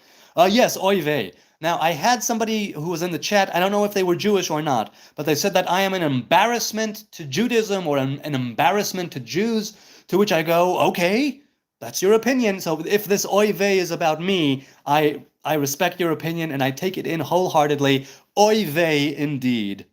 Yes, oy vey. Now, I had somebody who was in the chat, I don't know if they were Jewish or not, but they said that I am an embarrassment to Judaism or an embarrassment to Jews, to which I go, okay, that's your opinion. So if this oy vey is about me, I respect your opinion and I take it in wholeheartedly. Oy vey indeed.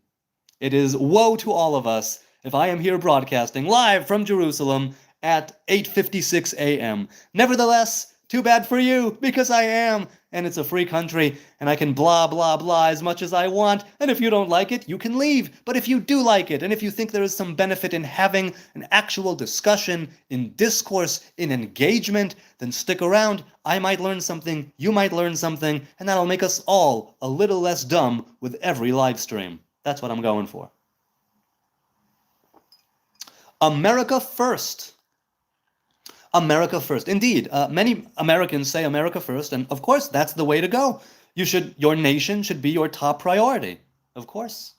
It is woe to all of us if I am here broadcasting live from Jerusalem at 8:56 a.m. Nevertheless, too bad for you, because I am, and it's a free country, and I can blah blah blah as much as I want, and if you don't like it, you can leave. But if you do like it, and if you think there is some benefit in having an actual discussion, in discourse, in engagement, then stick around. I might learn something, you might learn something, and that'll make us all a little less dumb with every live stream. That's what I'm going for. America first. America first. Indeed, many Americans say America first, and of course, that's the way to go. Your nation should be your top priority. Of course.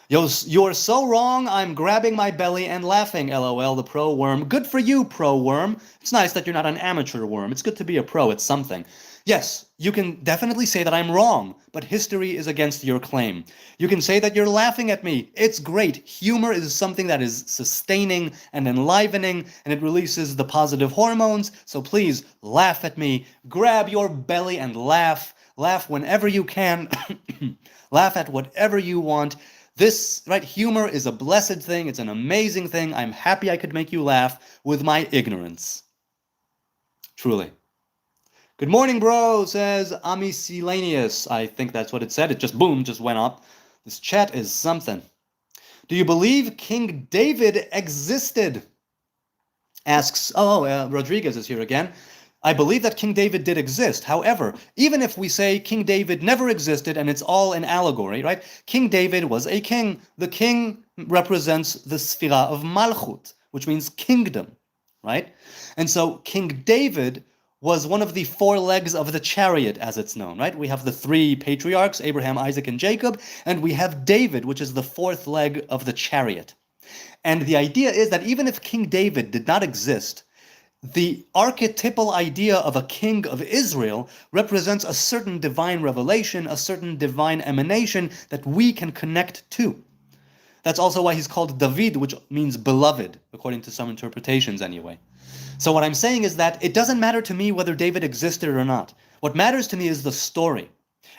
You're so wrong, I'm grabbing my belly and laughing, LOL, the pro worm. Good for you, pro worm. It's nice that you're not an amateur worm. It's good to be a pro at something. Yes, you can definitely say that I'm wrong, but history is against your claim. You can say that you're laughing at me. It's great. Humor is something that is sustaining and enlivening, and it releases the positive hormones, so please laugh at me. Grab your belly and laugh. Laugh whenever you can. Laugh at whatever you want. This, right, humor is a blessed thing. It's an amazing thing. I'm happy I could make you laugh with my ignorance. Truly. Good morning, bro, says Amicelanius. I think that's what it said. It just, boom, just went up. This chat is something. Do you believe King David existed? Asks, Rodriguez is here again. I believe that King David did exist. However, even if we say King David never existed and it's all an allegory, right? King David was a king. The king represents the Sphira of Malchut, which means kingdom, right? And so King David was one of the four legs of the chariot, as it's known, right? We have the three patriarchs, Abraham, Isaac, and Jacob, and we have David, which is the fourth leg of the chariot. And the idea is that even if King David did not exist, the archetypal idea of a king of Israel represents a certain divine revelation, a certain divine emanation that we can connect to. That's also why he's called David, which means beloved, according to some interpretations anyway. So what I'm saying is that it doesn't matter to me whether David existed or not. What matters to me is the story.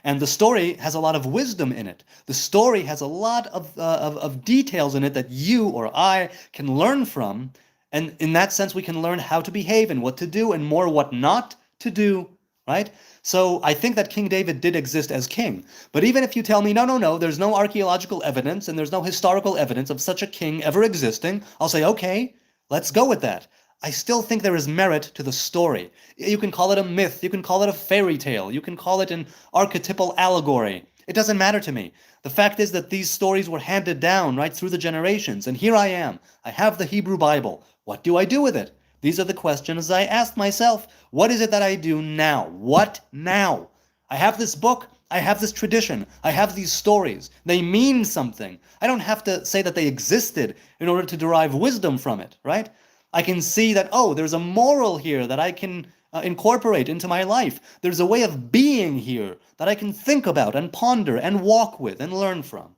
And the story has a lot of wisdom in it. The story has a lot of details in it that you or I can learn from. And in that sense, we can learn how to behave and what to do and more what not to do, right? So I think that King David did exist as king. But even if you tell me, no, there's no archaeological evidence and there's no historical evidence of such a king ever existing, I'll say, okay, let's go with that. I still think there is merit to the story. You can call it a myth, you can call it a fairy tale, you can call it an archetypal allegory. It doesn't matter to me. The fact is that these stories were handed down right through the generations, and here I am. I have the Hebrew Bible. What do I do with it? These are the questions I asked myself. What is it that I do now? What now? I have this book. I have this tradition. I have these stories. They mean something. I don't have to say that they existed in order to derive wisdom from it, right? I can see that, there's a moral here that I can incorporate into my life. There's a way of being here that I can think about and ponder and walk with and learn from.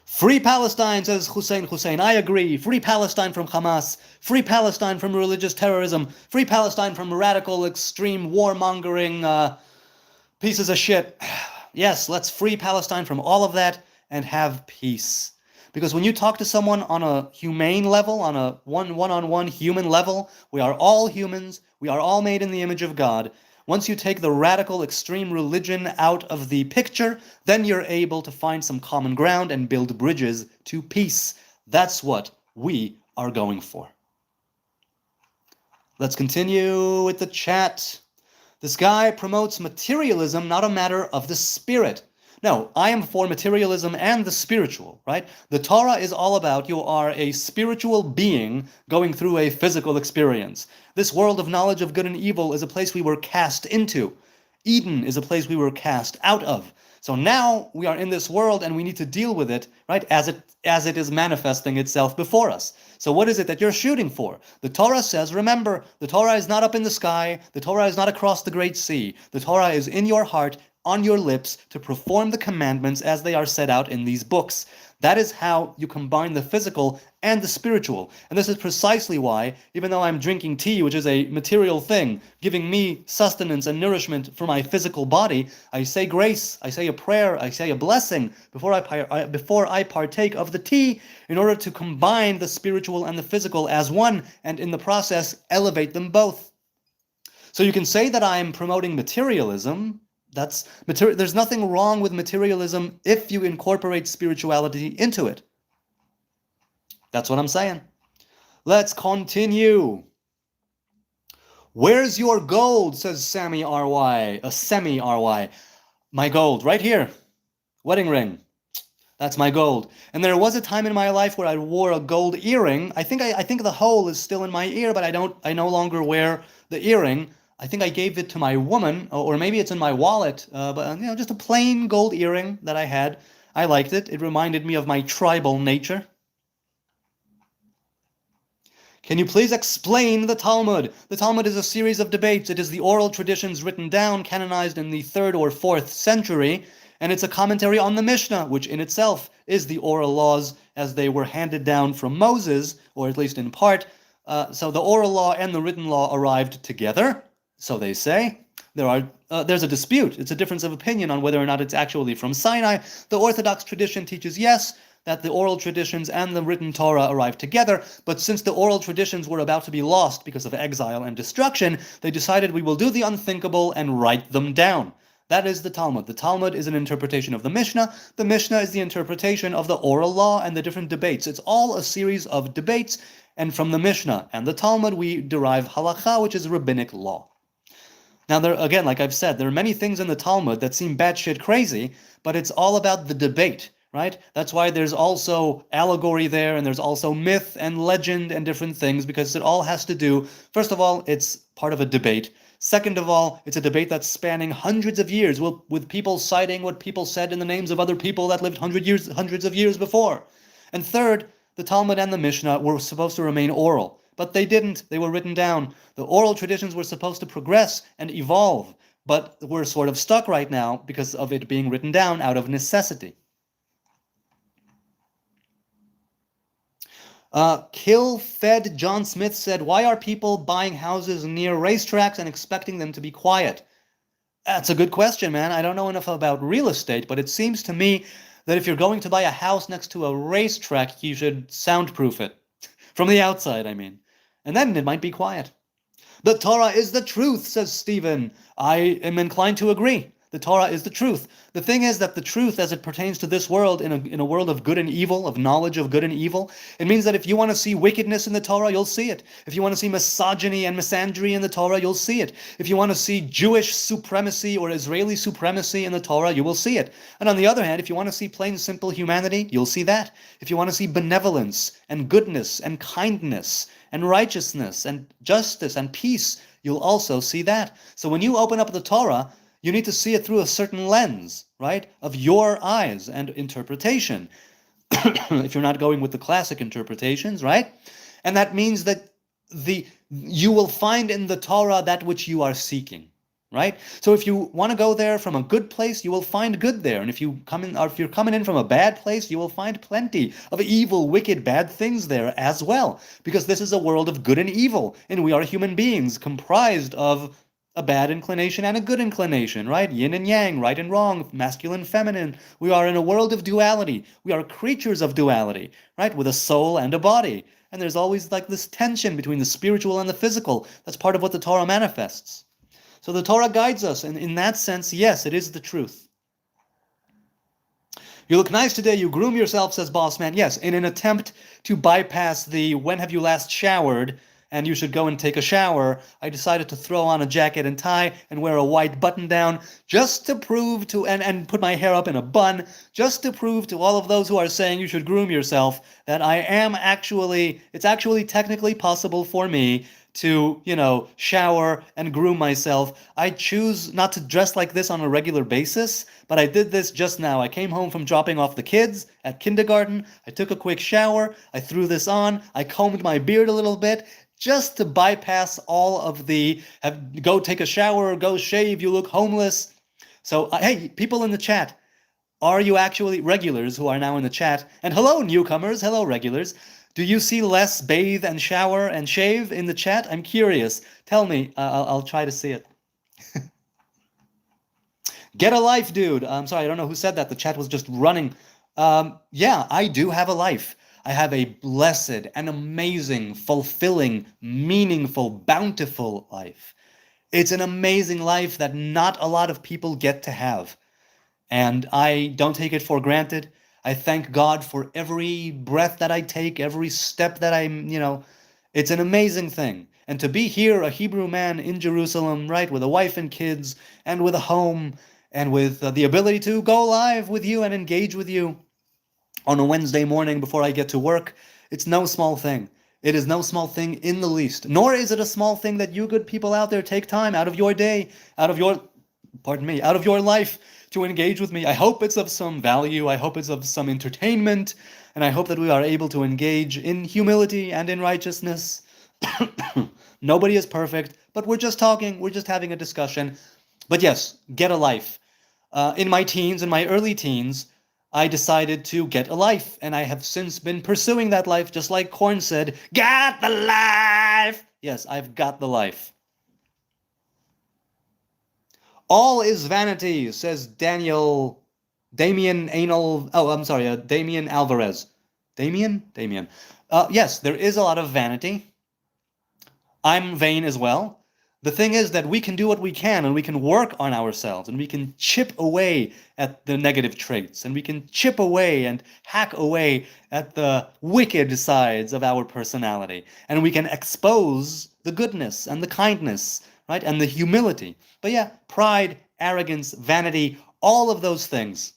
Free Palestine, says Hussein. I agree. Free Palestine from Hamas. Free Palestine from religious terrorism. Free Palestine from radical, extreme, warmongering pieces of shit. Yes, let's free Palestine from all of that and have peace. Because when you talk to someone on a humane level, on a one-on-one human level, we are all humans, we are all made in the image of God. Once you take the radical extreme religion out of the picture, then you're able to find some common ground and build bridges to peace. That's what we are going for. Let's continue with the chat. This guy promotes materialism, not a matter of the spirit. No, I am for materialism and the spiritual, right? The Torah is all about you are a spiritual being going through a physical experience. This world of knowledge of good and evil is a place we were cast into. Eden is a place we were cast out of. So now we are in this world and we need to deal with it, right, as it is manifesting itself before us. So what is it that you're shooting for? The Torah says, remember, the Torah is not up in the sky, the Torah is not across the great sea. The Torah is in your heart, on your lips, to perform the commandments as they are set out in these books. That is how you combine the physical and the spiritual. And this is precisely why, even though I'm drinking tea, which is a material thing, giving me sustenance and nourishment for my physical body, I say grace, I say a prayer, I say a blessing before I partake of the tea, in order to combine the spiritual and the physical as one, and in the process elevate them both. So you can say that I'm promoting materialism. There's nothing wrong with materialism if you incorporate spirituality into it. That's what I'm saying. Let's continue. Where's your gold, says Sammy RY, a Semi RY. My gold, right here. Wedding ring. That's my gold. And there was a time in my life where I wore a gold earring. I think the hole is still in my ear, but I no longer wear the earring. I think I gave it to my woman, or maybe it's in my wallet, but just a plain gold earring that I had. I liked it. It reminded me of my tribal nature. Can you please explain the Talmud? The Talmud is a series of debates. It is the oral traditions written down, canonized in the 3rd or 4th century, and it's a commentary on the Mishnah, which in itself is the oral laws as they were handed down from Moses, or at least in part. So the oral law and the written law arrived together. So they say. There's a dispute. It's a difference of opinion on whether or not it's actually from Sinai. The Orthodox tradition teaches yes, that the oral traditions and the written Torah arrived together, but since the oral traditions were about to be lost because of exile and destruction, they decided we will do the unthinkable and write them down. That is the Talmud. The Talmud is an interpretation of the Mishnah. The Mishnah is the interpretation of the oral law and the different debates. It's all a series of debates, and from the Mishnah and the Talmud we derive halakha, which is rabbinic law. Now, again, like I've said, there are many things in the Talmud that seem batshit crazy, but it's all about the debate, right? That's why there's also allegory there, and there's also myth and legend and different things, because it all has to do, first of all, it's part of a debate. Second of all, it's a debate that's spanning hundreds of years, with people citing what people said in the names of other people that lived hundreds of years before. And third, the Talmud and the Mishnah were supposed to remain oral. But they didn't. They were written down. The oral traditions were supposed to progress and evolve, but we're sort of stuck right now because of it being written down out of necessity. Kill-fed John Smith said, why are people buying houses near racetracks and expecting them to be quiet? That's a good question, man. I don't know enough about real estate, but it seems to me that if you're going to buy a house next to a racetrack, you should soundproof it. From the outside, I mean. And then it might be quiet. The Torah is the truth, says Stephen. I am inclined to agree. The Torah is the truth. The thing is that the truth, as it pertains to this world, in a world of good and evil, of knowledge of good and evil, it means that if you want to see wickedness in the Torah, you'll see it. If you want to see misogyny and misandry in the Torah, you'll see it. If you want to see Jewish supremacy or Israeli supremacy in the Torah, you will see it. And on the other hand, if you want to see plain, simple humanity, you'll see that. If you want to see benevolence and goodness and kindness and righteousness and justice and peace, you'll also see that. So when you open up the Torah, you need to see it through a certain lens, right, of your eyes and interpretation. If you're not going with the classic interpretations, right? And that means that you will find in the Torah that which you are seeking, right? So if you want to go there from a good place, you will find good there. And if you're coming in from a bad place, you will find plenty of evil, wicked, bad things there as well. Because this is a world of good and evil, and we are human beings comprised of a bad inclination and a good inclination, right? Yin and yang, right and wrong, masculine, feminine. We are in a world of duality. We are creatures of duality, right? With a soul and a body. And there's always like this tension between the spiritual and the physical. That's part of what the Torah manifests. So the Torah guides us, and in that sense, yes, it is the truth. You look nice today, you groom yourself, says Boss Man. Yes, in an attempt to bypass the when have you last showered and you should go and take a shower, I decided to throw on a jacket and tie and wear a white button down just to prove to, and put my hair up in a bun, just to prove to all of those who are saying you should groom yourself that it's actually technically possible for me to, shower and groom myself. I choose not to dress like this on a regular basis, but I did this just now. I came home from dropping off the kids at kindergarten. I took a quick shower. I threw this on. I combed my beard a little bit just to bypass all of the go take a shower, go shave, you look homeless. So, hey, people in the chat, are you actually regulars who are now in the chat? And hello, newcomers. Hello, regulars. Do you see less bathe and shower and shave in the chat? I'm curious. Tell me. I'll try to see it. Get a life, dude. I'm sorry, I don't know who said that. The chat was just running. Yeah, I do have a life. I have a blessed and amazing, fulfilling, meaningful, bountiful life. It's an amazing life that not a lot of people get to have. And I don't take it for granted. I thank God for every breath that I take, every step that it's an amazing thing. And to be here, a Hebrew man in Jerusalem, right, with a wife and kids, and with a home, and with the ability to go live with you and engage with you on a Wednesday morning before I get to work, it's no small thing. It is no small thing in the least. Nor is it a small thing that you good people out there take time out of your day, out of your life, to engage with me. I hope it's of some value, I hope it's of some entertainment, and I hope that we are able to engage in humility and in righteousness. Nobody is perfect, but we're just talking, we're just having a discussion. But yes, get a life. In my early teens, I decided to get a life, and I have since been pursuing that life, just like Korn said, got the life! Yes, I've got the life. All is vanity, says Damian Alvarez. Damien? Yes, there is a lot of vanity. I'm vain as well. The thing is that we can do what we can, and we can work on ourselves, and we can chip away at the negative traits, and we can chip away and hack away at the wicked sides of our personality, and we can expose the goodness and the kindness, right, and the humility. But yeah, pride, arrogance, vanity, all of those things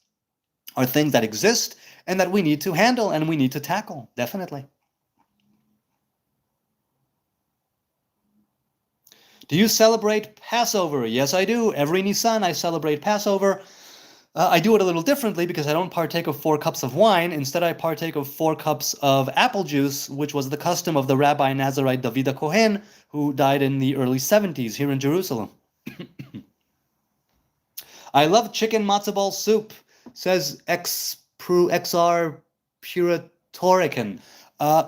are things that exist and that we need to handle and we need to tackle, definitely. Do you celebrate Passover? Yes, I do. Every Nisan I celebrate Passover. I do it a little differently because I don't partake of 4 cups of wine. Instead, I partake of 4 cups of apple juice, which was the custom of the Rabbi Nazarite David Kohen, who died in the early 70s here in Jerusalem. I love chicken matzo ball soup, says XR Puratorican.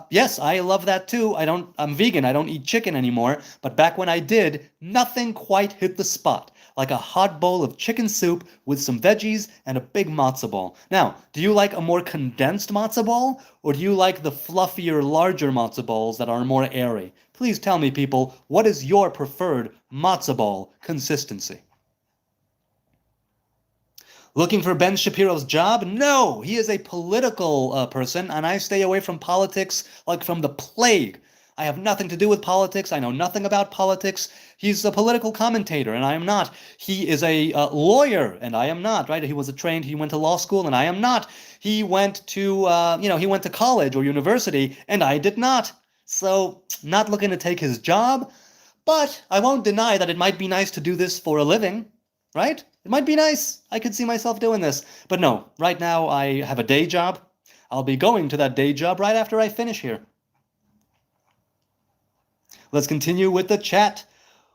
Yes, I love that too. I'm vegan, I don't eat chicken anymore, but back when I did, nothing quite hit the spot. Like a hot bowl of chicken soup with some veggies and a big matzo ball. Now, do you like a more condensed matzo ball, or do you like the fluffier, larger matzo balls that are more airy? Please tell me, people, what is your preferred matzo ball consistency? Looking for Ben Shapiro's job? No, he is a political person, and I stay away from politics like from the plague. I have nothing to do with politics. I know nothing about politics. He's a political commentator, and I am not. He is a lawyer, and I am not, right? He went to law school, and I am not. He went to, he went to college or university, and I did not. So, not looking to take his job, but I won't deny that it might be nice to do this for a living, right? It might be nice. I could see myself doing this. But no, right now I have a day job. I'll be going to that day job right after I finish here. Let's continue with the chat.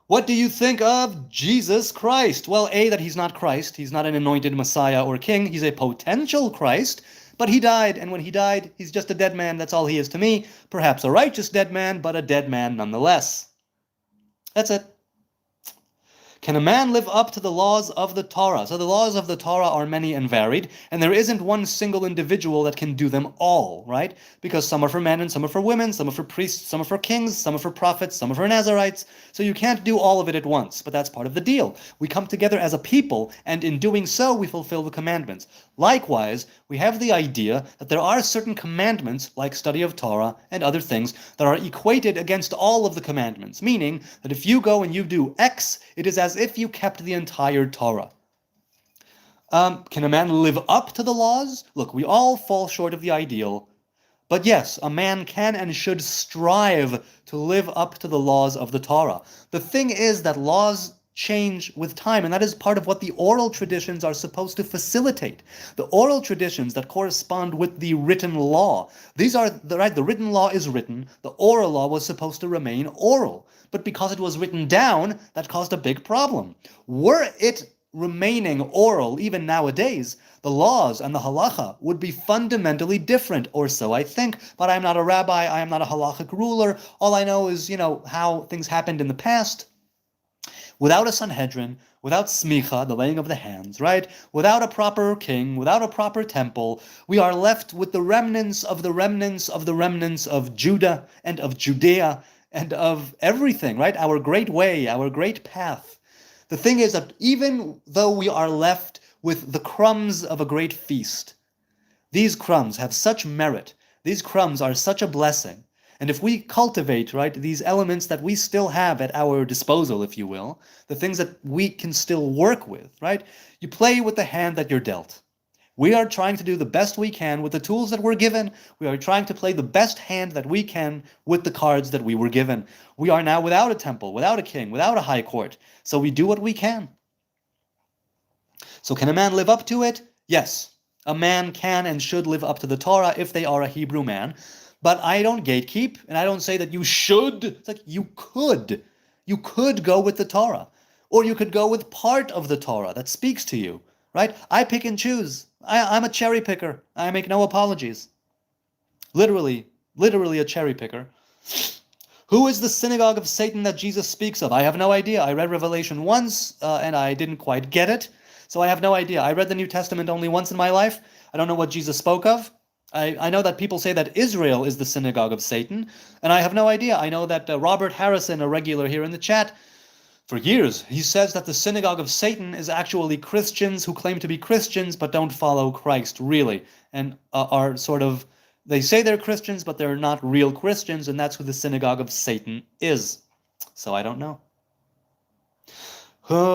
What do you think of Jesus Christ? Well, A, that he's not Christ. He's not an anointed Messiah or king. He's a potential Christ. But he died, and when he died, he's just a dead man. That's all he is to me. Perhaps a righteous dead man, but a dead man nonetheless. That's it. Can a man live up to the laws of the Torah? So the laws of the Torah are many and varied, and there isn't one single individual that can do them all, right? Because some are for men and some are for women, some are for priests, some are for kings, some are for prophets, some are for Nazarites. So you can't do all of it at once, but that's part of the deal. We come together as a people, and in doing so, we fulfill the commandments. Likewise, we have the idea that there are certain commandments, like study of Torah and other things, that are equated against all of the commandments, meaning that if you go and you do X, it is as if you kept the entire Torah. Can a man live up to the laws? Look, we all fall short of the ideal, but yes, a man can and should strive to live up to the laws of the Torah. The thing is that laws change with time, and that is part of what the oral traditions are supposed to facilitate. The oral traditions that correspond with the written law. These are the written law is written, the oral law was supposed to remain oral. But because it was written down, that caused a big problem. Were it remaining oral even nowadays, the laws and the halacha would be fundamentally different, or so I think, but I'm not a rabbi, I am not a halachic ruler. All I know is, how things happened in the past. Without a Sanhedrin, without smicha, the laying of the hands, right? Without a proper king, without a proper temple, we are left with the remnants of the remnants of the remnants of Judah and of Judea and of everything, right? Our great way, our great path. The thing is that even though we are left with the crumbs of a great feast, these crumbs have such merit, these crumbs are such a blessing, and if we cultivate, right, these elements that we still have at our disposal, if you will, the things that we can still work with, right, you play with the hand that you're dealt. We are trying to do the best we can with the tools that we're given. We are trying to play the best hand that we can with the cards that we were given. We are now without a temple, without a king, without a high court. So we do what we can. So can a man live up to it? Yes. A man can and should live up to the Torah if they are a Hebrew man. But I don't gatekeep, and I don't say that you should. It's like you could. You could go with the Torah. Or you could go with part of the Torah that speaks to you. Right? I pick and choose. I'm a cherry picker. I make no apologies. Literally a cherry picker. Who is the synagogue of Satan that Jesus speaks of? I have no idea. I read Revelation once, and I didn't quite get it. So I have no idea. I read the New Testament only once in my life. I don't know what Jesus spoke of. I know that people say that Israel is the synagogue of Satan, and I have no idea. I know that Robert Harrison, a regular here in the chat, for years, he says that the synagogue of Satan is actually Christians who claim to be Christians but don't follow Christ, really, and are sort of, they say they're Christians, but they're not real Christians, and that's who the synagogue of Satan is. So I don't know.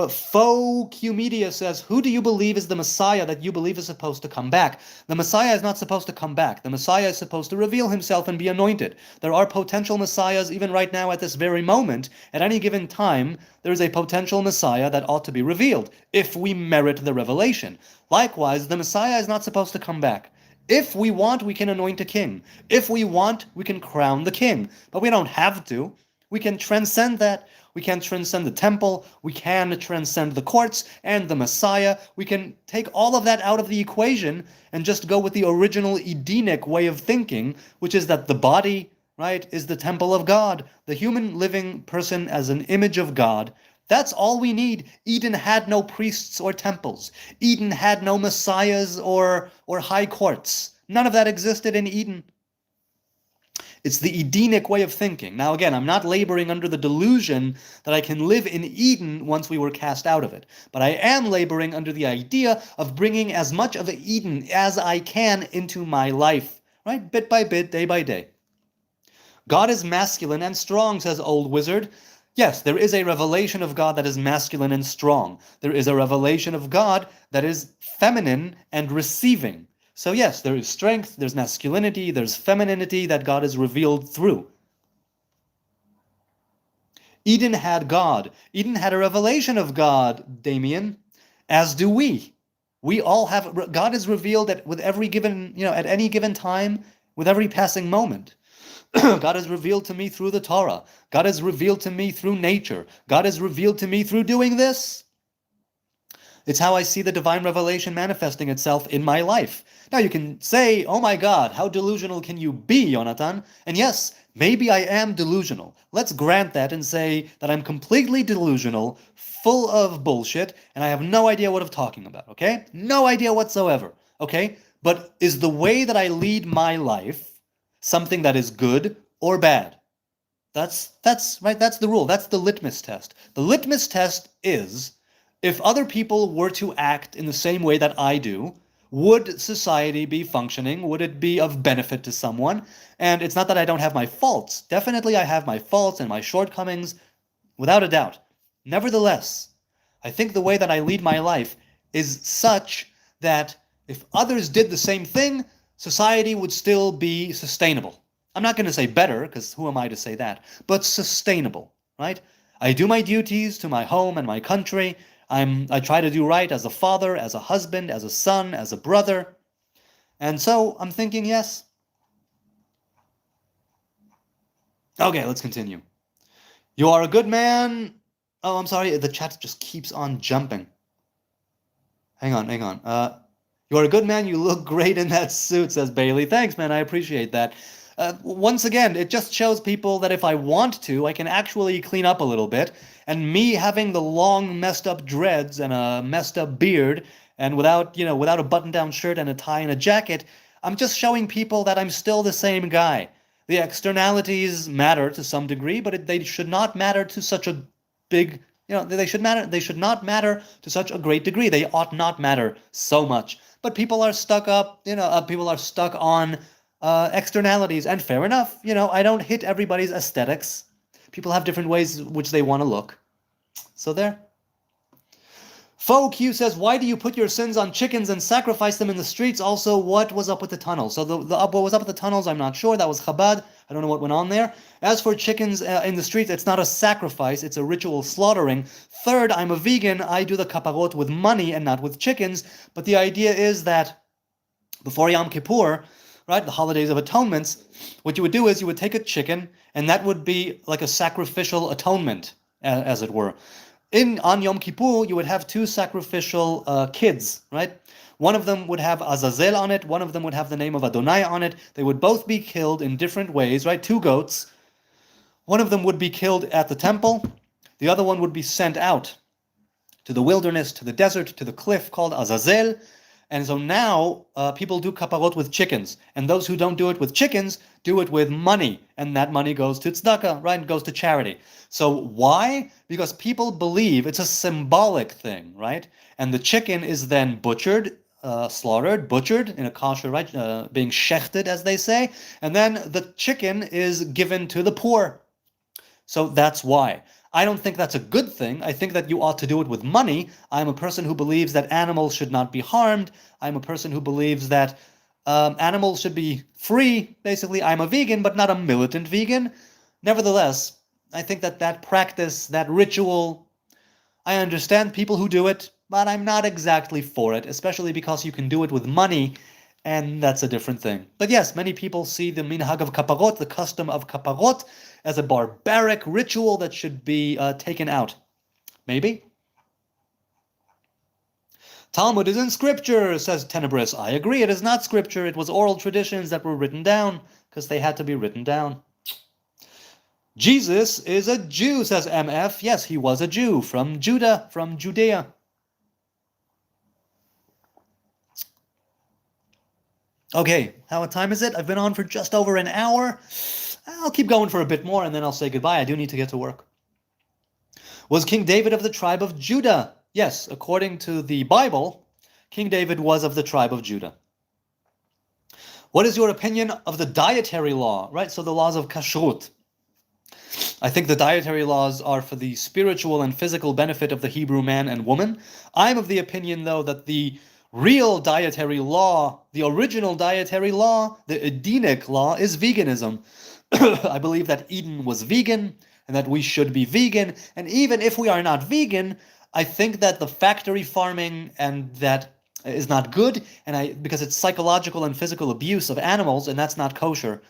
Faux Q Media says, who do you believe is the Messiah that you believe is supposed to come back? The Messiah is not supposed to come back. The Messiah is supposed to reveal himself and be anointed. There are potential Messiahs even right now at this very moment. At any given time, there is a potential Messiah that ought to be revealed, if we merit the revelation. Likewise, the Messiah is not supposed to come back. If we want, we can anoint a king. If we want, we can crown the king. But we don't have to. We can transcend that. We can transcend the temple, we can transcend the courts and the Messiah. We can take all of that out of the equation and just go with the original Edenic way of thinking, which is that the body, right, is the temple of God. The human living person as an image of God. That's all we need. Eden had no priests or temples. Eden had no messiahs or high courts. None of that existed in Eden. It's the Edenic way of thinking. Now again, I'm not laboring under the delusion that I can live in Eden once we were cast out of it. But I am laboring under the idea of bringing as much of Eden as I can into my life, right? Bit by bit, day by day. God is masculine and strong, says Old Wizard. Yes, there is a revelation of God that is masculine and strong. There is a revelation of God that is feminine and receiving. So yes, there is strength, there's masculinity, there's femininity that God is revealed through. Eden had God. Eden had a revelation of God, Damien, as do we. We all have, God is revealed with every given, at any given time, with every passing moment. God is revealed to me through the Torah. God is revealed to me through nature. God is revealed to me through doing this. It's how I see the divine revelation manifesting itself in my life. Now you can say, oh my God, how delusional can you be, Yonatan? And yes, maybe I am delusional. Let's grant that and say that I'm completely delusional, full of bullshit, and I have no idea what I'm talking about, okay? No idea whatsoever, okay? But is the way that I lead my life something that is good or bad? That's right, that's the rule. That's the litmus test. The litmus test is, if other people were to act in the same way that I do, would society be functioning? Would it be of benefit to someone? And it's not that I don't have my faults. Definitely I have my faults and my shortcomings, without a doubt. Nevertheless, I think the way that I lead my life is such that if others did the same thing, society would still be sustainable. I'm not going to say better, because who am I to say that, but sustainable, right? I do my duties to my home and my country. I try to do right as a father, as a husband, as a son, as a brother. And so I'm thinking, yes. Okay, let's continue. You are a good man. Oh, I'm sorry, the chat just keeps on jumping. Hang on. You are a good man, you look great in that suit, says Bailey. Thanks, man, I appreciate that. Once again, it just shows people that if I want to, I can actually clean up a little bit. And me having the long, messed up dreads and a messed up beard, and without a button-down shirt and a tie and a jacket, I'm just showing people that I'm still the same guy. The externalities matter to some degree, but they should not matter to such a big, they should not matter to such a great degree. They ought not matter so much. But people are stuck on externalities, and fair enough. I don't hit everybody's aesthetics. People have different ways which they want to look. So there. Q says, why do you put your sins on chickens and sacrifice them in the streets? Also, what was up with the tunnels? So what was up with the tunnels, I'm not sure. That was Chabad. I don't know what went on there. As for chickens in the streets, it's not a sacrifice. It's a ritual slaughtering. Third, I'm a vegan. I do the kaparot with money and not with chickens. But the idea is that before Yom Kippur, right, the holidays of atonements, what you would do is you would take a chicken, and that would be like a sacrificial atonement, as it were. On Yom Kippur, you would have two sacrificial kids, right? One of them would have Azazel on it, one of them would have the name of Adonai on it. They would both be killed in different ways, right? Two goats. One of them would be killed at the temple. The other one would be sent out to the wilderness, to the desert, to the cliff called Azazel. And so now people do kaparot with chickens. And those who don't do it with chickens do it with money. And that money goes to tzedakah, right? It goes to charity. So why? Because people believe it's a symbolic thing, right? And the chicken is then butchered, butchered in a kosher, right? Being shechted, as they say. And then the chicken is given to the poor. So that's why. I don't think that's a good thing. I think that you ought to do it with money. I'm a person who believes that animals should not be harmed. I'm a person who believes that animals should be free. Basically, I'm a vegan, but not a militant vegan. Nevertheless, I think that practice, that ritual, I understand people who do it, but I'm not exactly for it, especially because you can do it with money, and that's a different thing. But yes, many people see the minhag of kaparot, the custom of kaparot, as a barbaric ritual that should be taken out. Maybe? Talmud is in scripture, says Tenebris. I agree, it is not scripture. It was oral traditions that were written down, because they had to be written down. Jesus is a Jew, says MF. Yes, he was a Jew, from Judah, from Judea. Okay, what time is it? I've been on for just over an hour. I'll keep going for a bit more, and then I'll say goodbye. I do need to get to work. Was King David of the tribe of Judah? Yes, according to the Bible, King David was of the tribe of Judah. What is your opinion of the dietary law? Right, so the laws of kashrut. I think the dietary laws are for the spiritual and physical benefit of the Hebrew man and woman. I'm of the opinion, though, that the real dietary law, the original dietary law, the Edenic law, is veganism. I believe that Eden was vegan and that we should be vegan. And even if we are not vegan, I think that the factory farming and that is not good, and because it's psychological and physical abuse of animals, and that's not kosher,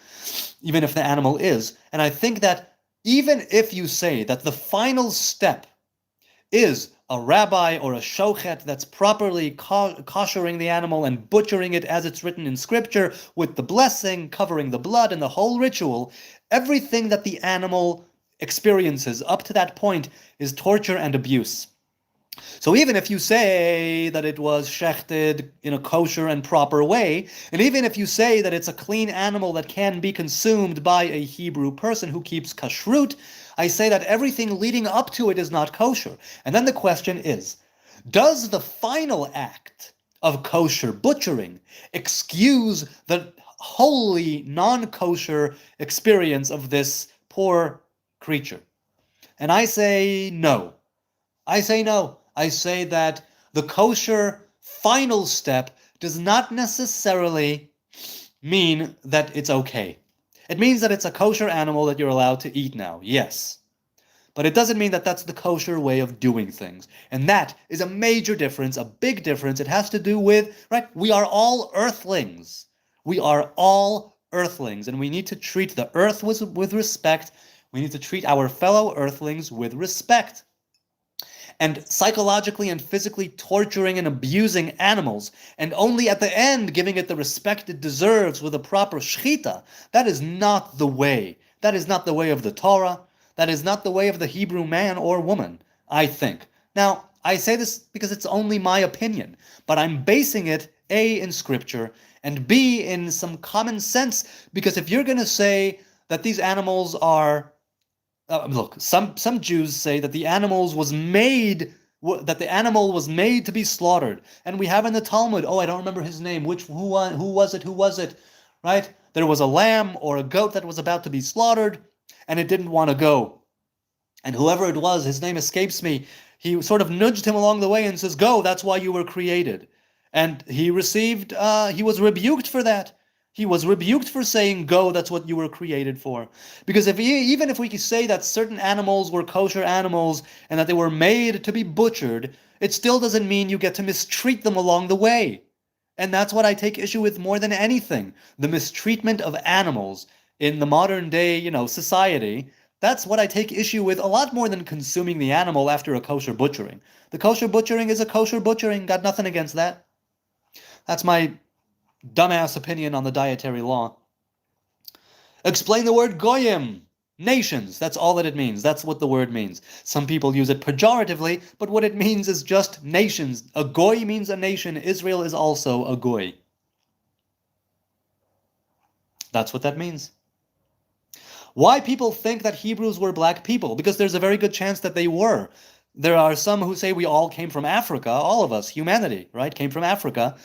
even if the animal is. And I think that even if you say that the final step is a rabbi or a shochet that's properly koshering the animal and butchering it as it's written in scripture with the blessing, covering the blood and the whole ritual, everything that the animal experiences up to that point is torture and abuse. So even if you say that it was shechted in a kosher and proper way, and even if you say that it's a clean animal that can be consumed by a Hebrew person who keeps kashrut, I say that everything leading up to it is not kosher. And then the question is, does the final act of kosher butchering excuse the wholly non-kosher experience of this poor creature? And I say no. I say no. I say that the kosher final step does not necessarily mean that it's okay. It means that it's a kosher animal that you're allowed to eat now, yes. But it doesn't mean that that's the kosher way of doing things. And that is a major difference, a big difference. It has to do with, right, we are all earthlings. We are all earthlings, and we need to treat the earth with respect. We need to treat our fellow earthlings with respect. And psychologically and physically torturing and abusing animals, and only at the end giving it the respect it deserves with a proper shechita, that is not the way. That is not the way of the Torah. That is not the way of the Hebrew man or woman, I think. Now, I say this because it's only my opinion, but I'm basing it, A, in Scripture, and B, in some common sense, because if you're going to say that these animals are... look, some Jews say that the animal was made to be slaughtered, and we have in the Talmud. Oh, I don't remember his name. Who was it? Right? There was a lamb or a goat that was about to be slaughtered, and it didn't want to go. And whoever it was, his name escapes me. He sort of nudged him along the way and says, "Go. That's why you were created." And he was rebuked for that. He was rebuked for saying, "Go, that's what you were created for." Because even if we could say that certain animals were kosher animals and that they were made to be butchered, it still doesn't mean you get to mistreat them along the way. And that's what I take issue with more than anything. The mistreatment of animals in the modern day, society. That's what I take issue with a lot more than consuming the animal after a kosher butchering. The kosher butchering is a kosher butchering. Got nothing against that. That's my dumbass opinion on the dietary law. Explain the word goyim. Nations. That's all that it means. That's what the word means. Some people use it pejoratively, but what it means is just nations. A goy means a nation. Israel is also a goy. That's what that means. Why people think that Hebrews were black people? Because there's a very good chance that they were. There are some who say we all came from Africa. All of us, humanity, right, came from Africa.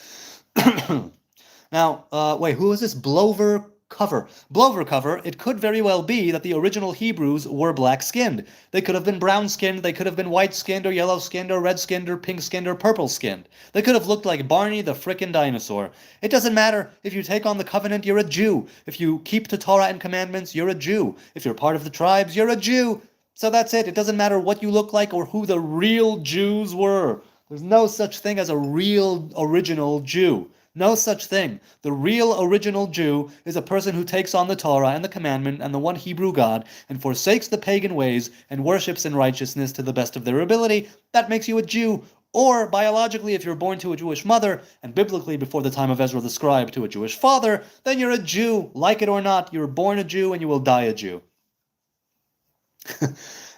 Now, wait, who is this? Blover Cover. Blover Cover, it could very well be that the original Hebrews were black-skinned. They could have been brown-skinned, they could have been white-skinned, or yellow-skinned, or red-skinned, or pink-skinned, or purple-skinned. They could have looked like Barney the frickin' dinosaur. It doesn't matter. If you take on the covenant, you're a Jew. If you keep the Torah and commandments, you're a Jew. If you're part of the tribes, you're a Jew. So that's it. It doesn't matter what you look like or who the real Jews were. There's no such thing as a real original Jew. No such thing. The real original Jew is a person who takes on the Torah and the commandment and the one Hebrew God and forsakes the pagan ways and worships in righteousness to the best of their ability. That makes you a Jew. Or, biologically, if you're born to a Jewish mother, and biblically before the time of Ezra the scribe to a Jewish father, then you're a Jew. Like it or not, you were born a Jew and you will die a Jew.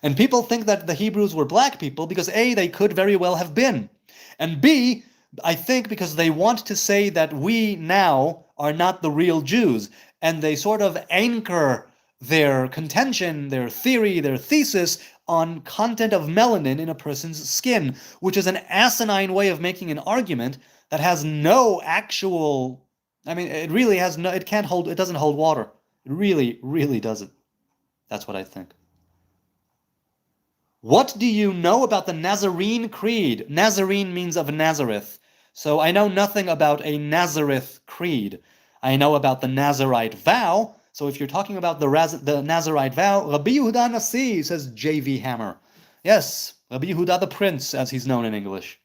And people think that the Hebrews were black people because A, they could very well have been. And B, I think because they want to say that we now are not the real Jews, and they sort of anchor their contention, their theory, their thesis on content of melanin in a person's skin, which is an asinine way of making an argument that has no actual, it really has no, it doesn't hold water. It really, really doesn't. That's what I think. What do you know about the Nazarene creed? Nazarene means of Nazareth. So I know nothing about a Nazareth creed. I know about the Nazarite vow. So if you're talking about the Nazarite vow, Rabbi Yehuda Nasi, says J.V. Hammer. Yes, Rabbi Yehuda the Prince, as he's known in English.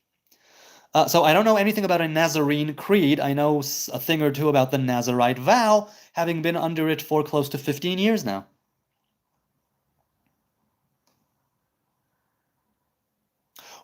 So I don't know anything about a Nazarene creed. I know a thing or two about the Nazarite vow, having been under it for close to 15 years now.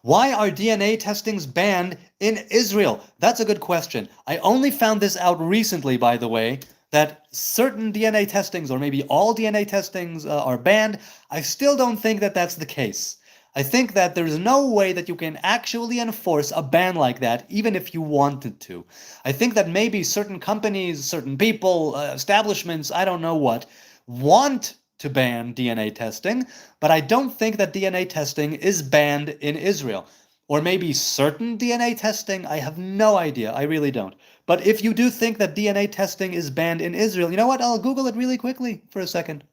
Why are DNA testings banned in Israel? That's a good question. I only found this out recently, by the way, that certain DNA testings, or maybe all DNA testings, are banned. I still don't think that that's the case. I think that there's no way that you can actually enforce a ban like that, even if you wanted to. I think that maybe certain companies, certain people, establishments, I don't know what, want to ban DNA testing, but I don't think that DNA testing is banned in Israel. Or maybe certain DNA testing? I have no idea. I really don't. But if you do think that DNA testing is banned in Israel, you know what? I'll Google it really quickly for a second.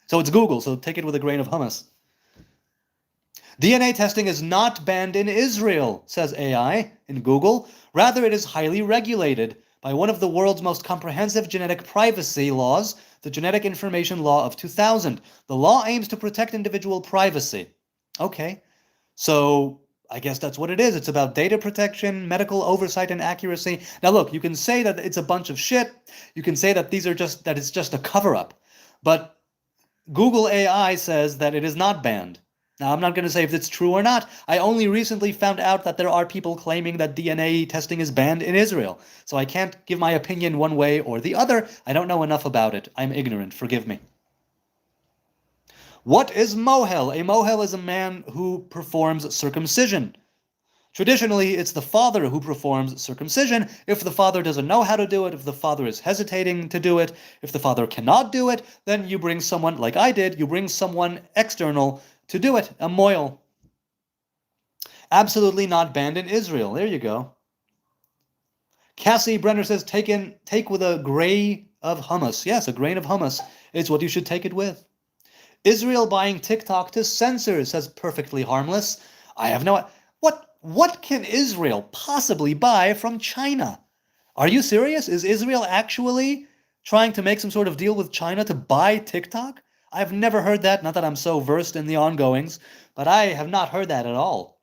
So it's Google, so take it with a grain of hummus. DNA testing is not banned in Israel, says AI in Google. Rather, it is highly regulated by one of the world's most comprehensive genetic privacy laws, the Genetic Information Law of 2000. The law aims to protect individual privacy. Okay, so I guess that's what it is. It's about data protection, medical oversight, and accuracy. Now, look, you can say that it's a bunch of shit. You can say that it's just a cover-up. But Google AI says that it is not banned. Now, I'm not going to say if it's true or not. I only recently found out that there are people claiming that DNA testing is banned in Israel. So I can't give my opinion one way or the other. I don't know enough about it. I'm ignorant. Forgive me. What is mohel? A mohel is a man who performs circumcision. Traditionally, it's the father who performs circumcision. If the father doesn't know how to do it, if the father is hesitating to do it, if the father cannot do it, then you bring someone, like I did, you bring someone external to do it, a moil. Absolutely not banned in Israel. There you go. Cassie Brenner says, take with a grain of hummus. Yes, a grain of hummus. It's what you should take it with. Israel buying TikTok to censor, says perfectly harmless. I have no... What can Israel possibly buy from China? Are you serious? Is Israel actually trying to make some sort of deal with China to buy TikTok? I've never heard that, not that I'm so versed in the ongoings, but I have not heard that at all.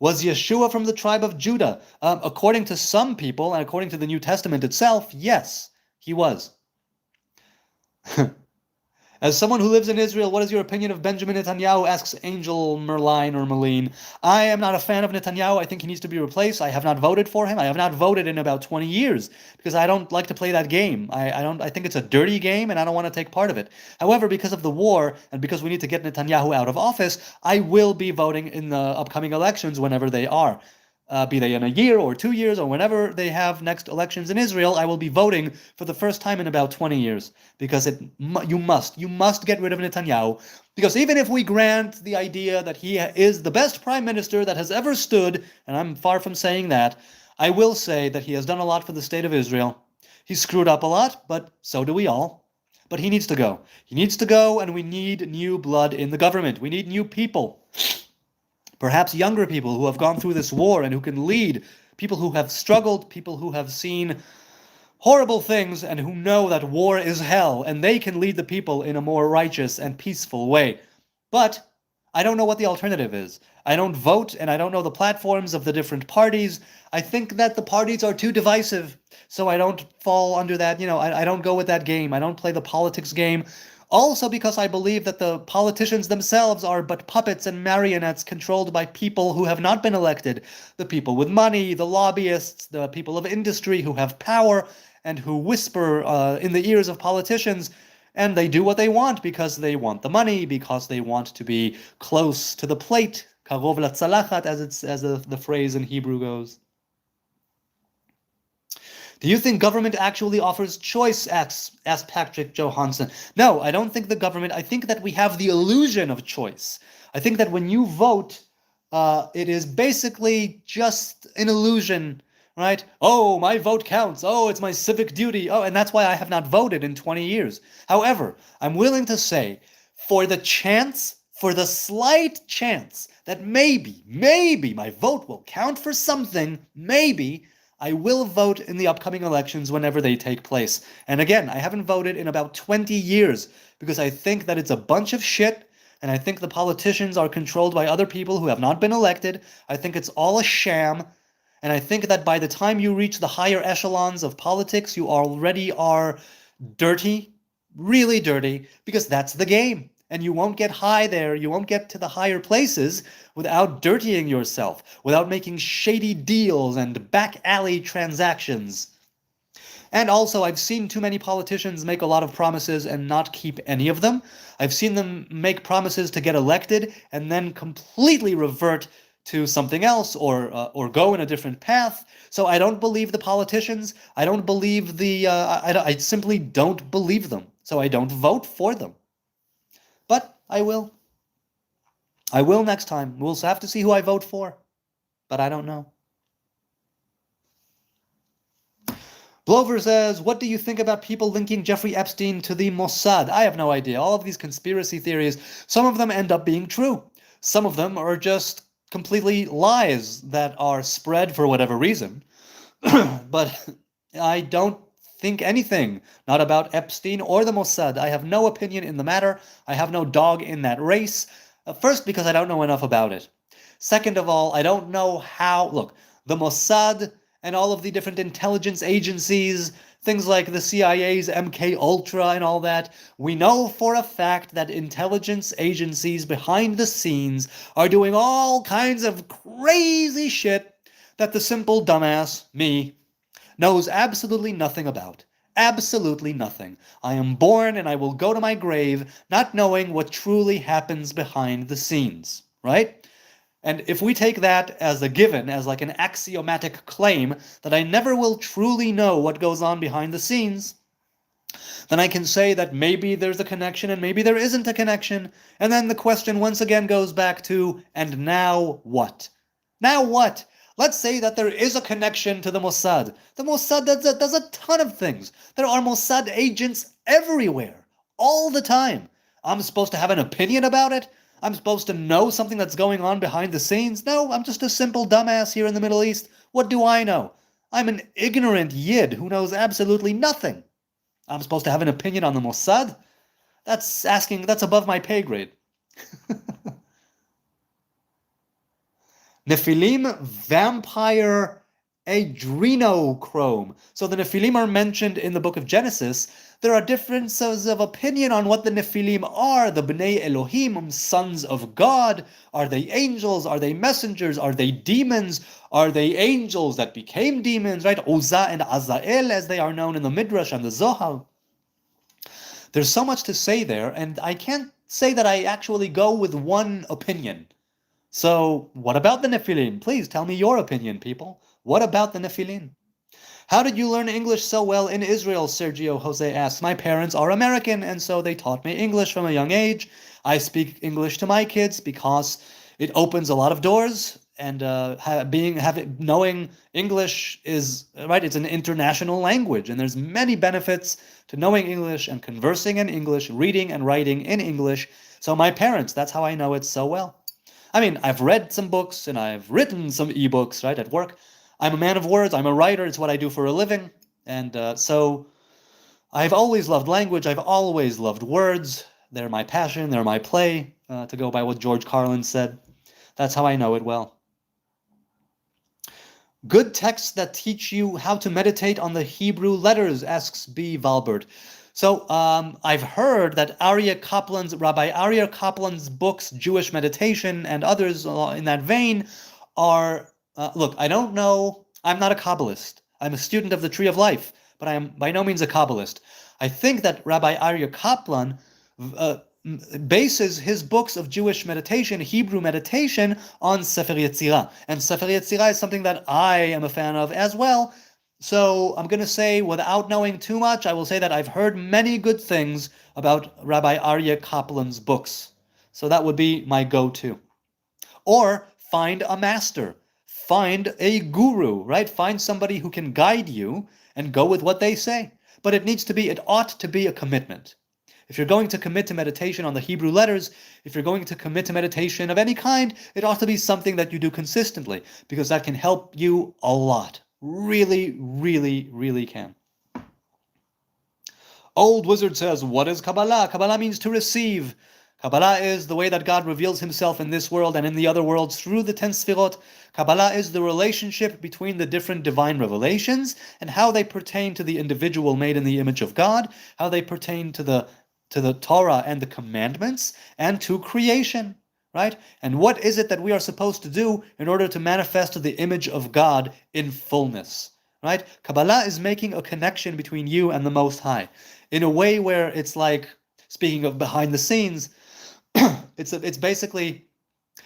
Was Yeshua from the tribe of Judah? According to some people, and according to the New Testament itself, yes, he was. As someone who lives in Israel, what is your opinion of Benjamin Netanyahu? Asks Angel Merline or Merline. I am not a fan of Netanyahu. I think he needs to be replaced. I have not voted for him. I have not voted in about 20 years because I don't like to play that game. I think it's a dirty game and I don't want to take part of it. However, because of the war and because we need to get Netanyahu out of office, I will be voting in the upcoming elections whenever they are. Be they in a year or 2 years or whenever they have next elections in Israel, I will be voting for the first time in about 20 years because you must get rid of Netanyahu, because even if we grant the idea that he is the best prime minister that has ever stood, and I'm far from saying that, I will say that he has done a lot for the state of Israel. He screwed up a lot, but so do we all. But he needs to go. He needs to go, and we need new blood in the government. We need new people. Perhaps younger people who have gone through this war and who can lead, people who have struggled, people who have seen horrible things and who know that war is hell, and they can lead the people in a more righteous and peaceful way. But I don't know what the alternative is. I don't vote, and I don't know the platforms of the different parties. I think that the parties are too divisive, so I don't fall under that, I don't go with that game. I don't play the politics game. Also because I believe that the politicians themselves are but puppets and marionettes controlled by people who have not been elected. The people with money, the lobbyists, the people of industry who have power and who whisper in the ears of politicians, and they do what they want because they want the money, because they want to be close to the plate, karov latzalachat, as the phrase in Hebrew goes. Do you think government actually offers choice? Asked Patrick Johansson. No, I don't think the government. I think that we have the illusion of choice. I think that when you vote, it is basically just an illusion, right? Oh, my vote counts. Oh, it's my civic duty. Oh, and that's why I have not voted in 20 years. However, I'm willing to say, for the slight chance that maybe my vote will count for something, maybe I will vote in the upcoming elections whenever they take place. And again, I haven't voted in about 20 years because I think that it's a bunch of shit, and I think the politicians are controlled by other people who have not been elected. I think it's all a sham, and I think that by the time you reach the higher echelons of politics, you already are dirty, really dirty, because that's the game. And you won't get high there, you won't get to the higher places without dirtying yourself, without making shady deals and back alley transactions. And also, I've seen too many politicians make a lot of promises and not keep any of them. I've seen them make promises to get elected and then completely revert to something else or go in a different path. So I don't believe the politicians. I don't believe I simply don't believe them. So I don't vote for them. But I will. I will next time. We'll have to see who I vote for. but I don't know. Blover says, what do you think about people linking Jeffrey Epstein to the Mossad? I have no idea. All of these conspiracy theories, some of them end up being true. Some of them are just completely lies that are spread for whatever reason. But I don't think anything, not about Epstein or the Mossad. I have no opinion in the matter. I have no dog in that race. First, because I don't know enough about it. Second of all, I don't know how. Look, the Mossad and all of the different intelligence agencies, things like the CIA's MK Ultra and all that, we know for a fact that intelligence agencies behind the scenes are doing all kinds of crazy shit that the simple dumbass, me, knows absolutely nothing about. Absolutely nothing. I am born and I will go to my grave not knowing what truly happens behind the scenes, right? And if we take that as a given, as like an axiomatic claim that I never will truly know what goes on behind the scenes, then I can say that maybe there's a connection and maybe there isn't a connection. And then the question once again goes back to, and now what? Now what? Let's say that there is a connection to the Mossad. The Mossad does a ton of things. There are Mossad agents everywhere, all the time. I'm supposed to have an opinion about it? I'm supposed to know something that's going on behind the scenes? No, I'm just a simple dumbass here in the Middle East. What do I know? I'm an ignorant yid who knows absolutely nothing. I'm supposed to have an opinion on the Mossad? That's above my pay grade. Nephilim vampire adrenochrome. So the Nephilim are mentioned in the book of Genesis. There are differences of opinion on what the Nephilim are. The Bnei Elohim, sons of God. Are they angels? Are they messengers? Are they demons? Are they angels that became demons, right? Uzzah and Azael, as they are known in the Midrash and the Zohar. There's so much to say there, and I can't say that I actually go with one opinion. So, what about the Nephilim? Please tell me your opinion, people. What about the Nephilim? How did you learn English so well in Israel? Sergio Jose asks. My parents are American, and so they taught me English from a young age. I speak English to my kids because it opens a lot of doors, and knowing English is, right, it's an international language, and there's many benefits to knowing English and conversing in English, reading and writing in English. So my parents, that's how I know it so well. I mean, I've read some books and I've written some ebooks, right, at work. I'm a man of words. I'm a writer. It's what I do for a living. And so I've always loved language. I've always loved words. They're my passion. They're my play, to go by what George Carlin said. That's how I know it well. Good texts that teach you how to meditate on the Hebrew letters, asks B. Valbert. So I've heard that Rabbi Aryeh Kaplan's books, Jewish Meditation, and others in that vein are, look, I don't know, I'm not a Kabbalist. I'm a student of the Tree of Life, but I am by no means a Kabbalist. I think that Rabbi Aryeh Kaplan bases his books of Jewish meditation, Hebrew meditation, on Sefer Yetzirah. And Sefer Yetzirah is something that I am a fan of as well. So I'm going to say, without knowing too much, I will say that I've heard many good things about Rabbi Aryeh Kaplan's books. So that would be my go-to. Or find a master. Find a guru, right? Find somebody who can guide you and go with what they say. But it ought to be a commitment. If you're going to commit to meditation on the Hebrew letters, if you're going to commit to meditation of any kind, it ought to be something that you do consistently, because that can help you a lot. Really, really, really can. Old Wizard says, what is Kabbalah? Kabbalah means to receive. Kabbalah is the way that God reveals himself in this world and in the other worlds through the 10 Sfirot. Kabbalah is the relationship between the different divine revelations and how they pertain to the individual made in the image of God, how they pertain to the Torah and the commandments, and to creation. Right? And what is it that we are supposed to do in order to manifest the image of God in fullness? Right? Kabbalah is making a connection between you and the Most High in a way where it's like, speaking of behind the scenes, it's basically,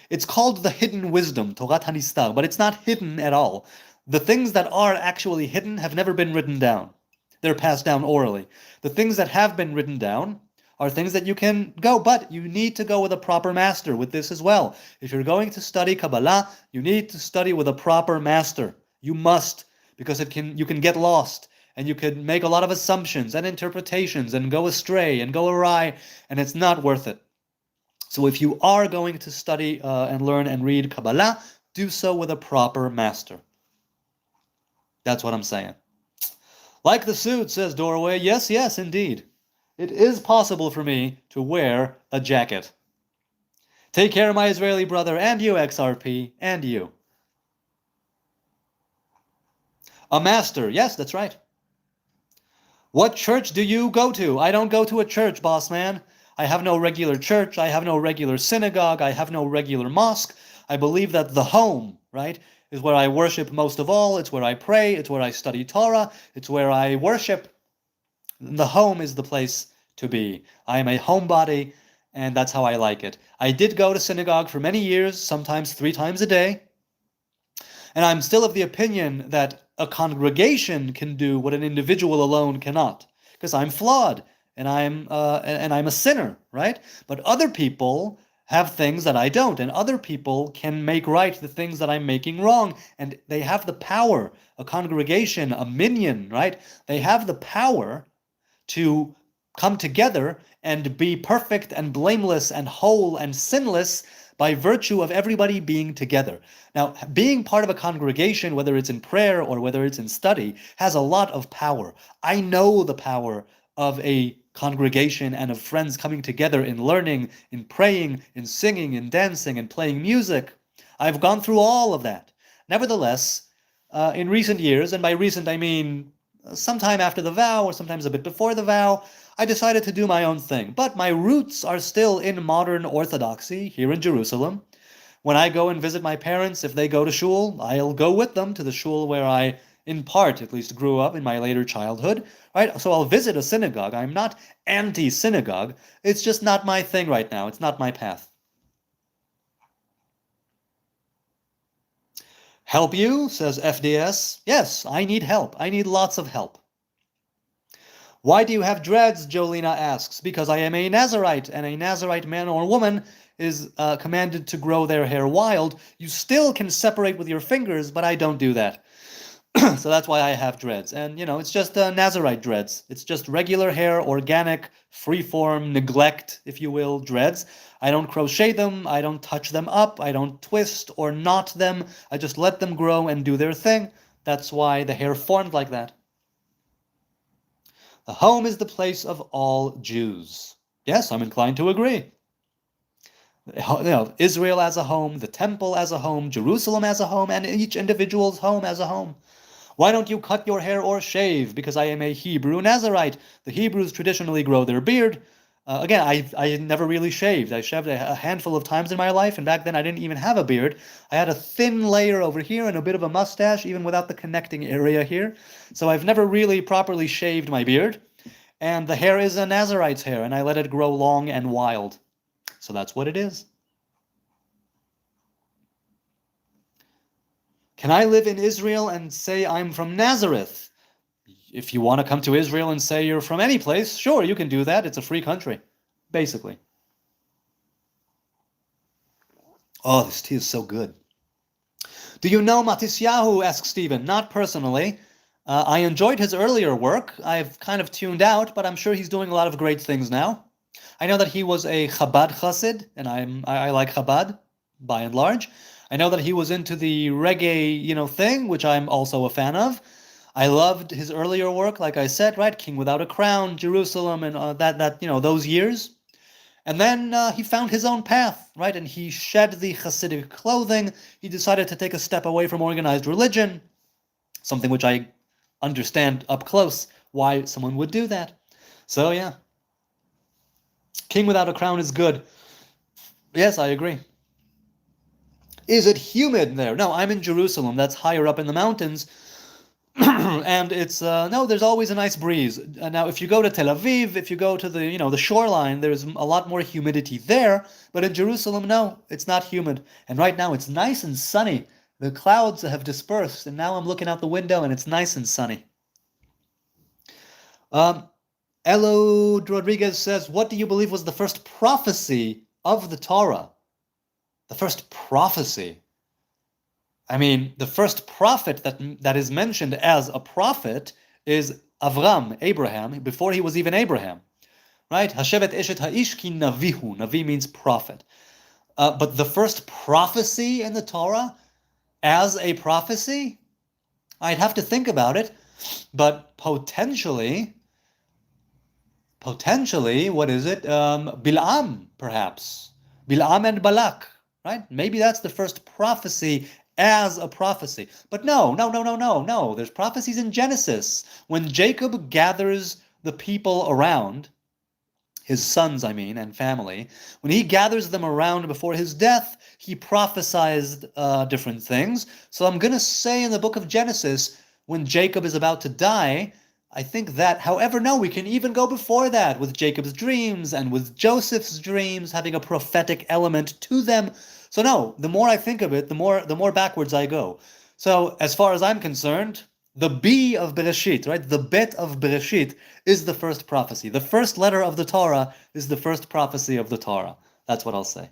it's called the hidden wisdom, Torat HaNistar, but it's not hidden at all. The things that are actually hidden have never been written down. They're passed down orally. The things that have been written down are things that you can go, but you need to go with a proper master with this as well. If you're going to study Kabbalah, you need to study with a proper master. You must, because you can get lost, and you can make a lot of assumptions and interpretations and go astray and go awry, and it's not worth it. So if you are going to study and learn and read Kabbalah, do so with a proper master. That's what I'm saying. Like the suit, says Doorway. Yes, yes, indeed. It is possible for me to wear a jacket. Take care, my Israeli brother, and you, XRP, and you. A master. Yes, that's right. What church do you go to? I don't go to a church, boss man. I have no regular church. I have no regular synagogue. I have no regular mosque. I believe that the home, right, is where I worship most of all. It's where I pray. It's where I study Torah. It's where I worship. The home is the place to be. I am a homebody, and that's how I like it. I did go to synagogue for many years, sometimes 3 times a day, and I'm still of the opinion that a congregation can do what an individual alone cannot, because I'm flawed, and I'm a sinner, right? But other people have things that I don't, and other people can make right the things that I'm making wrong, and they have the power. A congregation, a minyan, right? They have the power to come together and be perfect and blameless and whole and sinless by virtue of everybody being together. Now, being part of a congregation, whether it's in prayer or whether it's in study, has a lot of power. I know the power of a congregation and of friends coming together in learning, in praying, in singing, in dancing, and playing music. I've gone through all of that. Nevertheless, in recent years, and by recent I mean sometime after the vow or sometimes a bit before the vow, I decided to do my own thing. But my roots are still in modern Orthodoxy here in Jerusalem. When I go and visit my parents, if they go to shul, I'll go with them to the shul where I, in part at least, grew up in my later childhood. Right? So I'll visit a synagogue. I'm not anti-synagogue. It's just not my thing right now. It's not my path. Help you, says FDS. Yes, I need help. I need lots of help. Why do you have dreads, Jolina asks. Because I am a Nazarite, and a Nazarite man or woman is commanded to grow their hair wild. You still can separate with your fingers, but I don't do that. So that's why I have dreads. And, it's just Nazarite dreads. It's just regular hair, organic, freeform, neglect, if you will, dreads. I don't crochet them. I don't touch them up. I don't twist or knot them. I just let them grow and do their thing. That's why the hair formed like that. The home is the place of all Jews. Yes, I'm inclined to agree. Israel as a home, the temple as a home, Jerusalem as a home, and each individual's home as a home. Why don't you cut your hair or shave? Because I am a Hebrew Nazarite. The Hebrews traditionally grow their beard. Again, I never really shaved. I shaved a handful of times in my life, and back then I didn't even have a beard. I had a thin layer over here and a bit of a mustache, even without the connecting area here. So I've never really properly shaved my beard. And the hair is a Nazarite's hair, and I let it grow long and wild. So that's what it is. Can I live in Israel and say I'm from Nazareth? If you want to come to Israel and say you're from any place, sure, you can do that. It's a free country, basically. Oh, this tea is so good. Do you know Matisyahu? Asks Stephen. Not personally. I enjoyed his earlier work. I've kind of tuned out, but I'm sure he's doing a lot of great things now. I know that he was a Chabad chassid, and I like Chabad, by and large. I know that he was into the reggae, thing, which I'm also a fan of. I loved his earlier work, like I said, right? King Without a Crown, Jerusalem, and those years. And then he found his own path, right? And he shed the Hasidic clothing. He decided to take a step away from organized religion, something which I understand up close why someone would do that. So, yeah. King Without a Crown is good. Yes, I agree. Is it humid there? No, I'm in Jerusalem. That's higher up in the mountains. And it's, no, there's always a nice breeze. Now, if you go to Tel Aviv, if you go to the shoreline, there's a lot more humidity there. But in Jerusalem, no, it's not humid. And right now, it's nice and sunny. The clouds have dispersed, and now I'm looking out the window, and it's nice and sunny. Elod Rodriguez says, what do you believe was the first prophecy of the Torah? The first prophecy. I mean, the first prophet that is mentioned as a prophet is Avram, Abraham, before he was even Abraham. Right? Hashevet eshet ha'ish ki navihu. Navi means prophet. But the first prophecy in the Torah as a prophecy? I'd have to think about it. But potentially, what is it? Bil'am, perhaps. Bil'am and Balak, right? Maybe that's the first prophecy as a prophecy. But no. There's prophecies in Genesis. When Jacob gathers the people around, his sons, and family, when he gathers them around before his death, he prophesied different things. So I'm going to say in the book of Genesis, when Jacob is about to die, I think that, however, no, we can even go before that with Jacob's dreams and with Joseph's dreams having a prophetic element to them. So no, the more I think of it, the more backwards I go. So as far as I'm concerned, the B of Bereshit, right? The Bet of Bereshit is the first prophecy. The first letter of the Torah is the first prophecy of the Torah. That's what I'll say.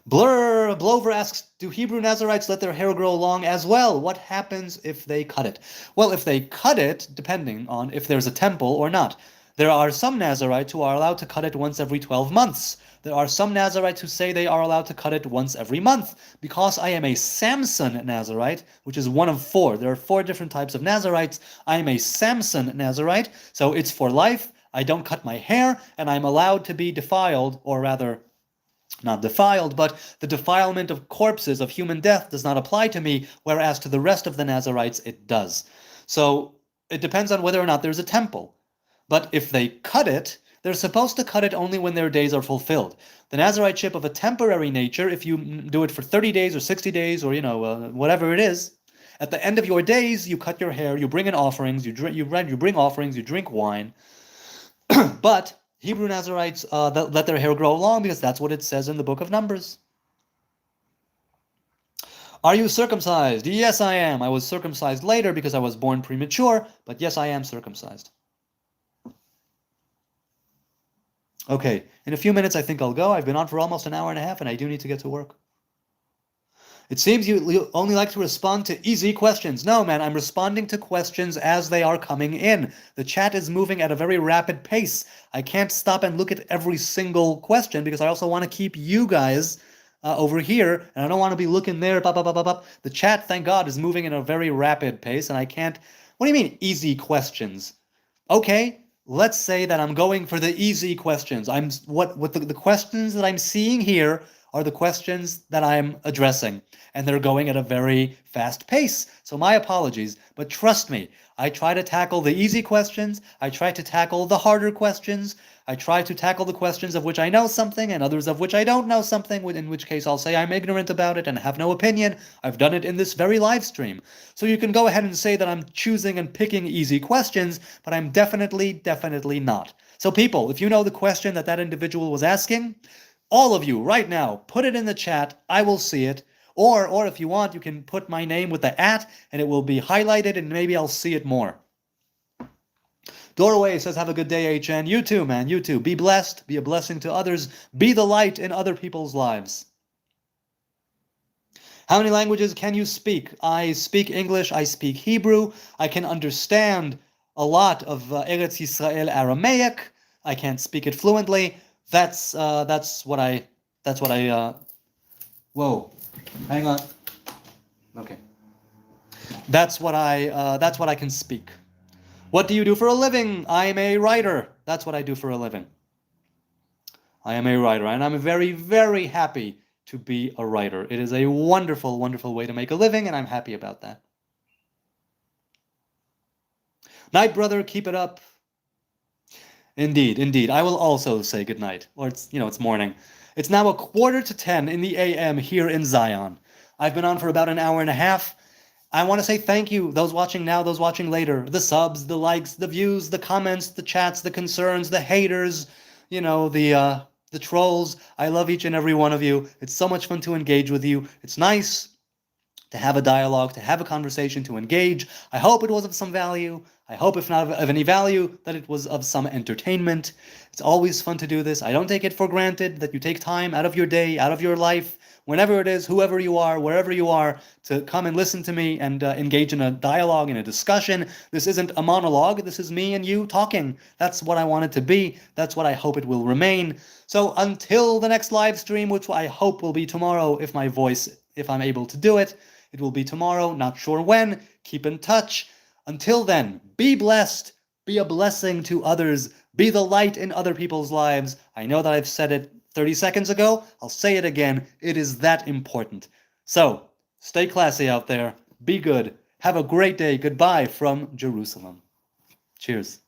Blover asks, do Hebrew Nazarites let their hair grow long as well? What happens if they cut it? Well, if they cut it, depending on if there's a temple or not. There are some Nazarites who are allowed to cut it once every 12 months. There are some Nazarites who say they are allowed to cut it once every month. Because I am a Samson Nazarite, which is one of 4. There are 4 different types of Nazarites. I am a Samson Nazarite, so it's for life. I don't cut my hair, and I'm allowed to be defiled, or rather, not defiled, but the defilement of corpses, of human death, does not apply to me, whereas to the rest of the Nazarites it does. So it depends on whether or not there's a temple. But if they cut it, they're supposed to cut it only when their days are fulfilled. The Nazariteship of a temporary nature, if you do it for 30 days or 60 days or, whatever it is, at the end of your days, you cut your hair, you bring in offerings, you bring offerings, you drink wine. But Hebrew Nazarites let their hair grow long because that's what it says in the book of Numbers. Are you circumcised? Yes, I am. I was circumcised later because I was born premature, but yes, I am circumcised. Okay, in a few minutes I think I'll go. I've been on for almost an hour and a half and I do need to get to work. It seems you only like to respond to easy questions. No, man, I'm responding to questions as they are coming in. The chat is moving at a very rapid pace. I can't stop and look at every single question because I also want to keep you guys over here, and I don't want to be looking there. The chat, thank God, is moving at a very rapid pace, and I can't... What do you mean, easy questions? Okay, let's say that I'm going for the easy questions. The questions that I'm seeing here are the questions that I'm addressing, and they're going at a very fast pace. So my apologies, but trust me, I try to tackle the easy questions, I try to tackle the harder questions, I try to tackle the questions of which I know something and others of which I don't know something, in which case I'll say I'm ignorant about it and have no opinion. I've done it in this very live stream. So you can go ahead and say that I'm choosing and picking easy questions, but I'm definitely not. So people, if you know the question that individual was asking, all of you, right now, put it in the chat. I will see it. Or if you want, you can put my name with the @ and it will be highlighted and maybe I'll see it more. Doorway says, have a good day, HN. You too, man. You too. Be blessed. Be a blessing to others. Be the light in other people's lives. How many languages can you speak? I speak English. I speak Hebrew. I can understand a lot of Eretz Yisrael Aramaic. I can't speak it fluently. That's what I whoa, hang on. Okay. That's what I can speak. What do you do for a living? I'm a writer. That's what I do for a living. I am a writer, and I'm very, very happy to be a writer. It is a wonderful, wonderful way to make a living, and I'm happy about that. Night, brother, keep it up. Indeed. I will also say good night. Or it's morning. It's now 9:45 in the AM here in Zion. I've been on for about an hour and a half. I want to say thank you, those watching now, those watching later. The subs, the likes, the views, the comments, the chats, the concerns, the haters, the trolls. I love each and every one of you. It's so much fun to engage with you. It's nice to have a dialogue, to have a conversation, to engage. I hope it was of some value. I hope, if not of any value, that it was of some entertainment. It's always fun to do this. I don't take it for granted that you take time out of your day, out of your life, whenever it is, whoever you are, wherever you are, to come and listen to me and engage in a dialogue, in a discussion. This isn't a monologue. This is me and you talking. That's what I want it to be. That's what I hope it will remain. So until the next live stream, which I hope will be tomorrow if I'm able to do it, it will be tomorrow, not sure when. Keep in touch. Until then, be blessed, be a blessing to others, be the light in other people's lives. I know that I've said it 30 seconds ago. I'll say it again. It is that important. So, stay classy out there. Be good. Have a great day. Goodbye from Jerusalem. Cheers.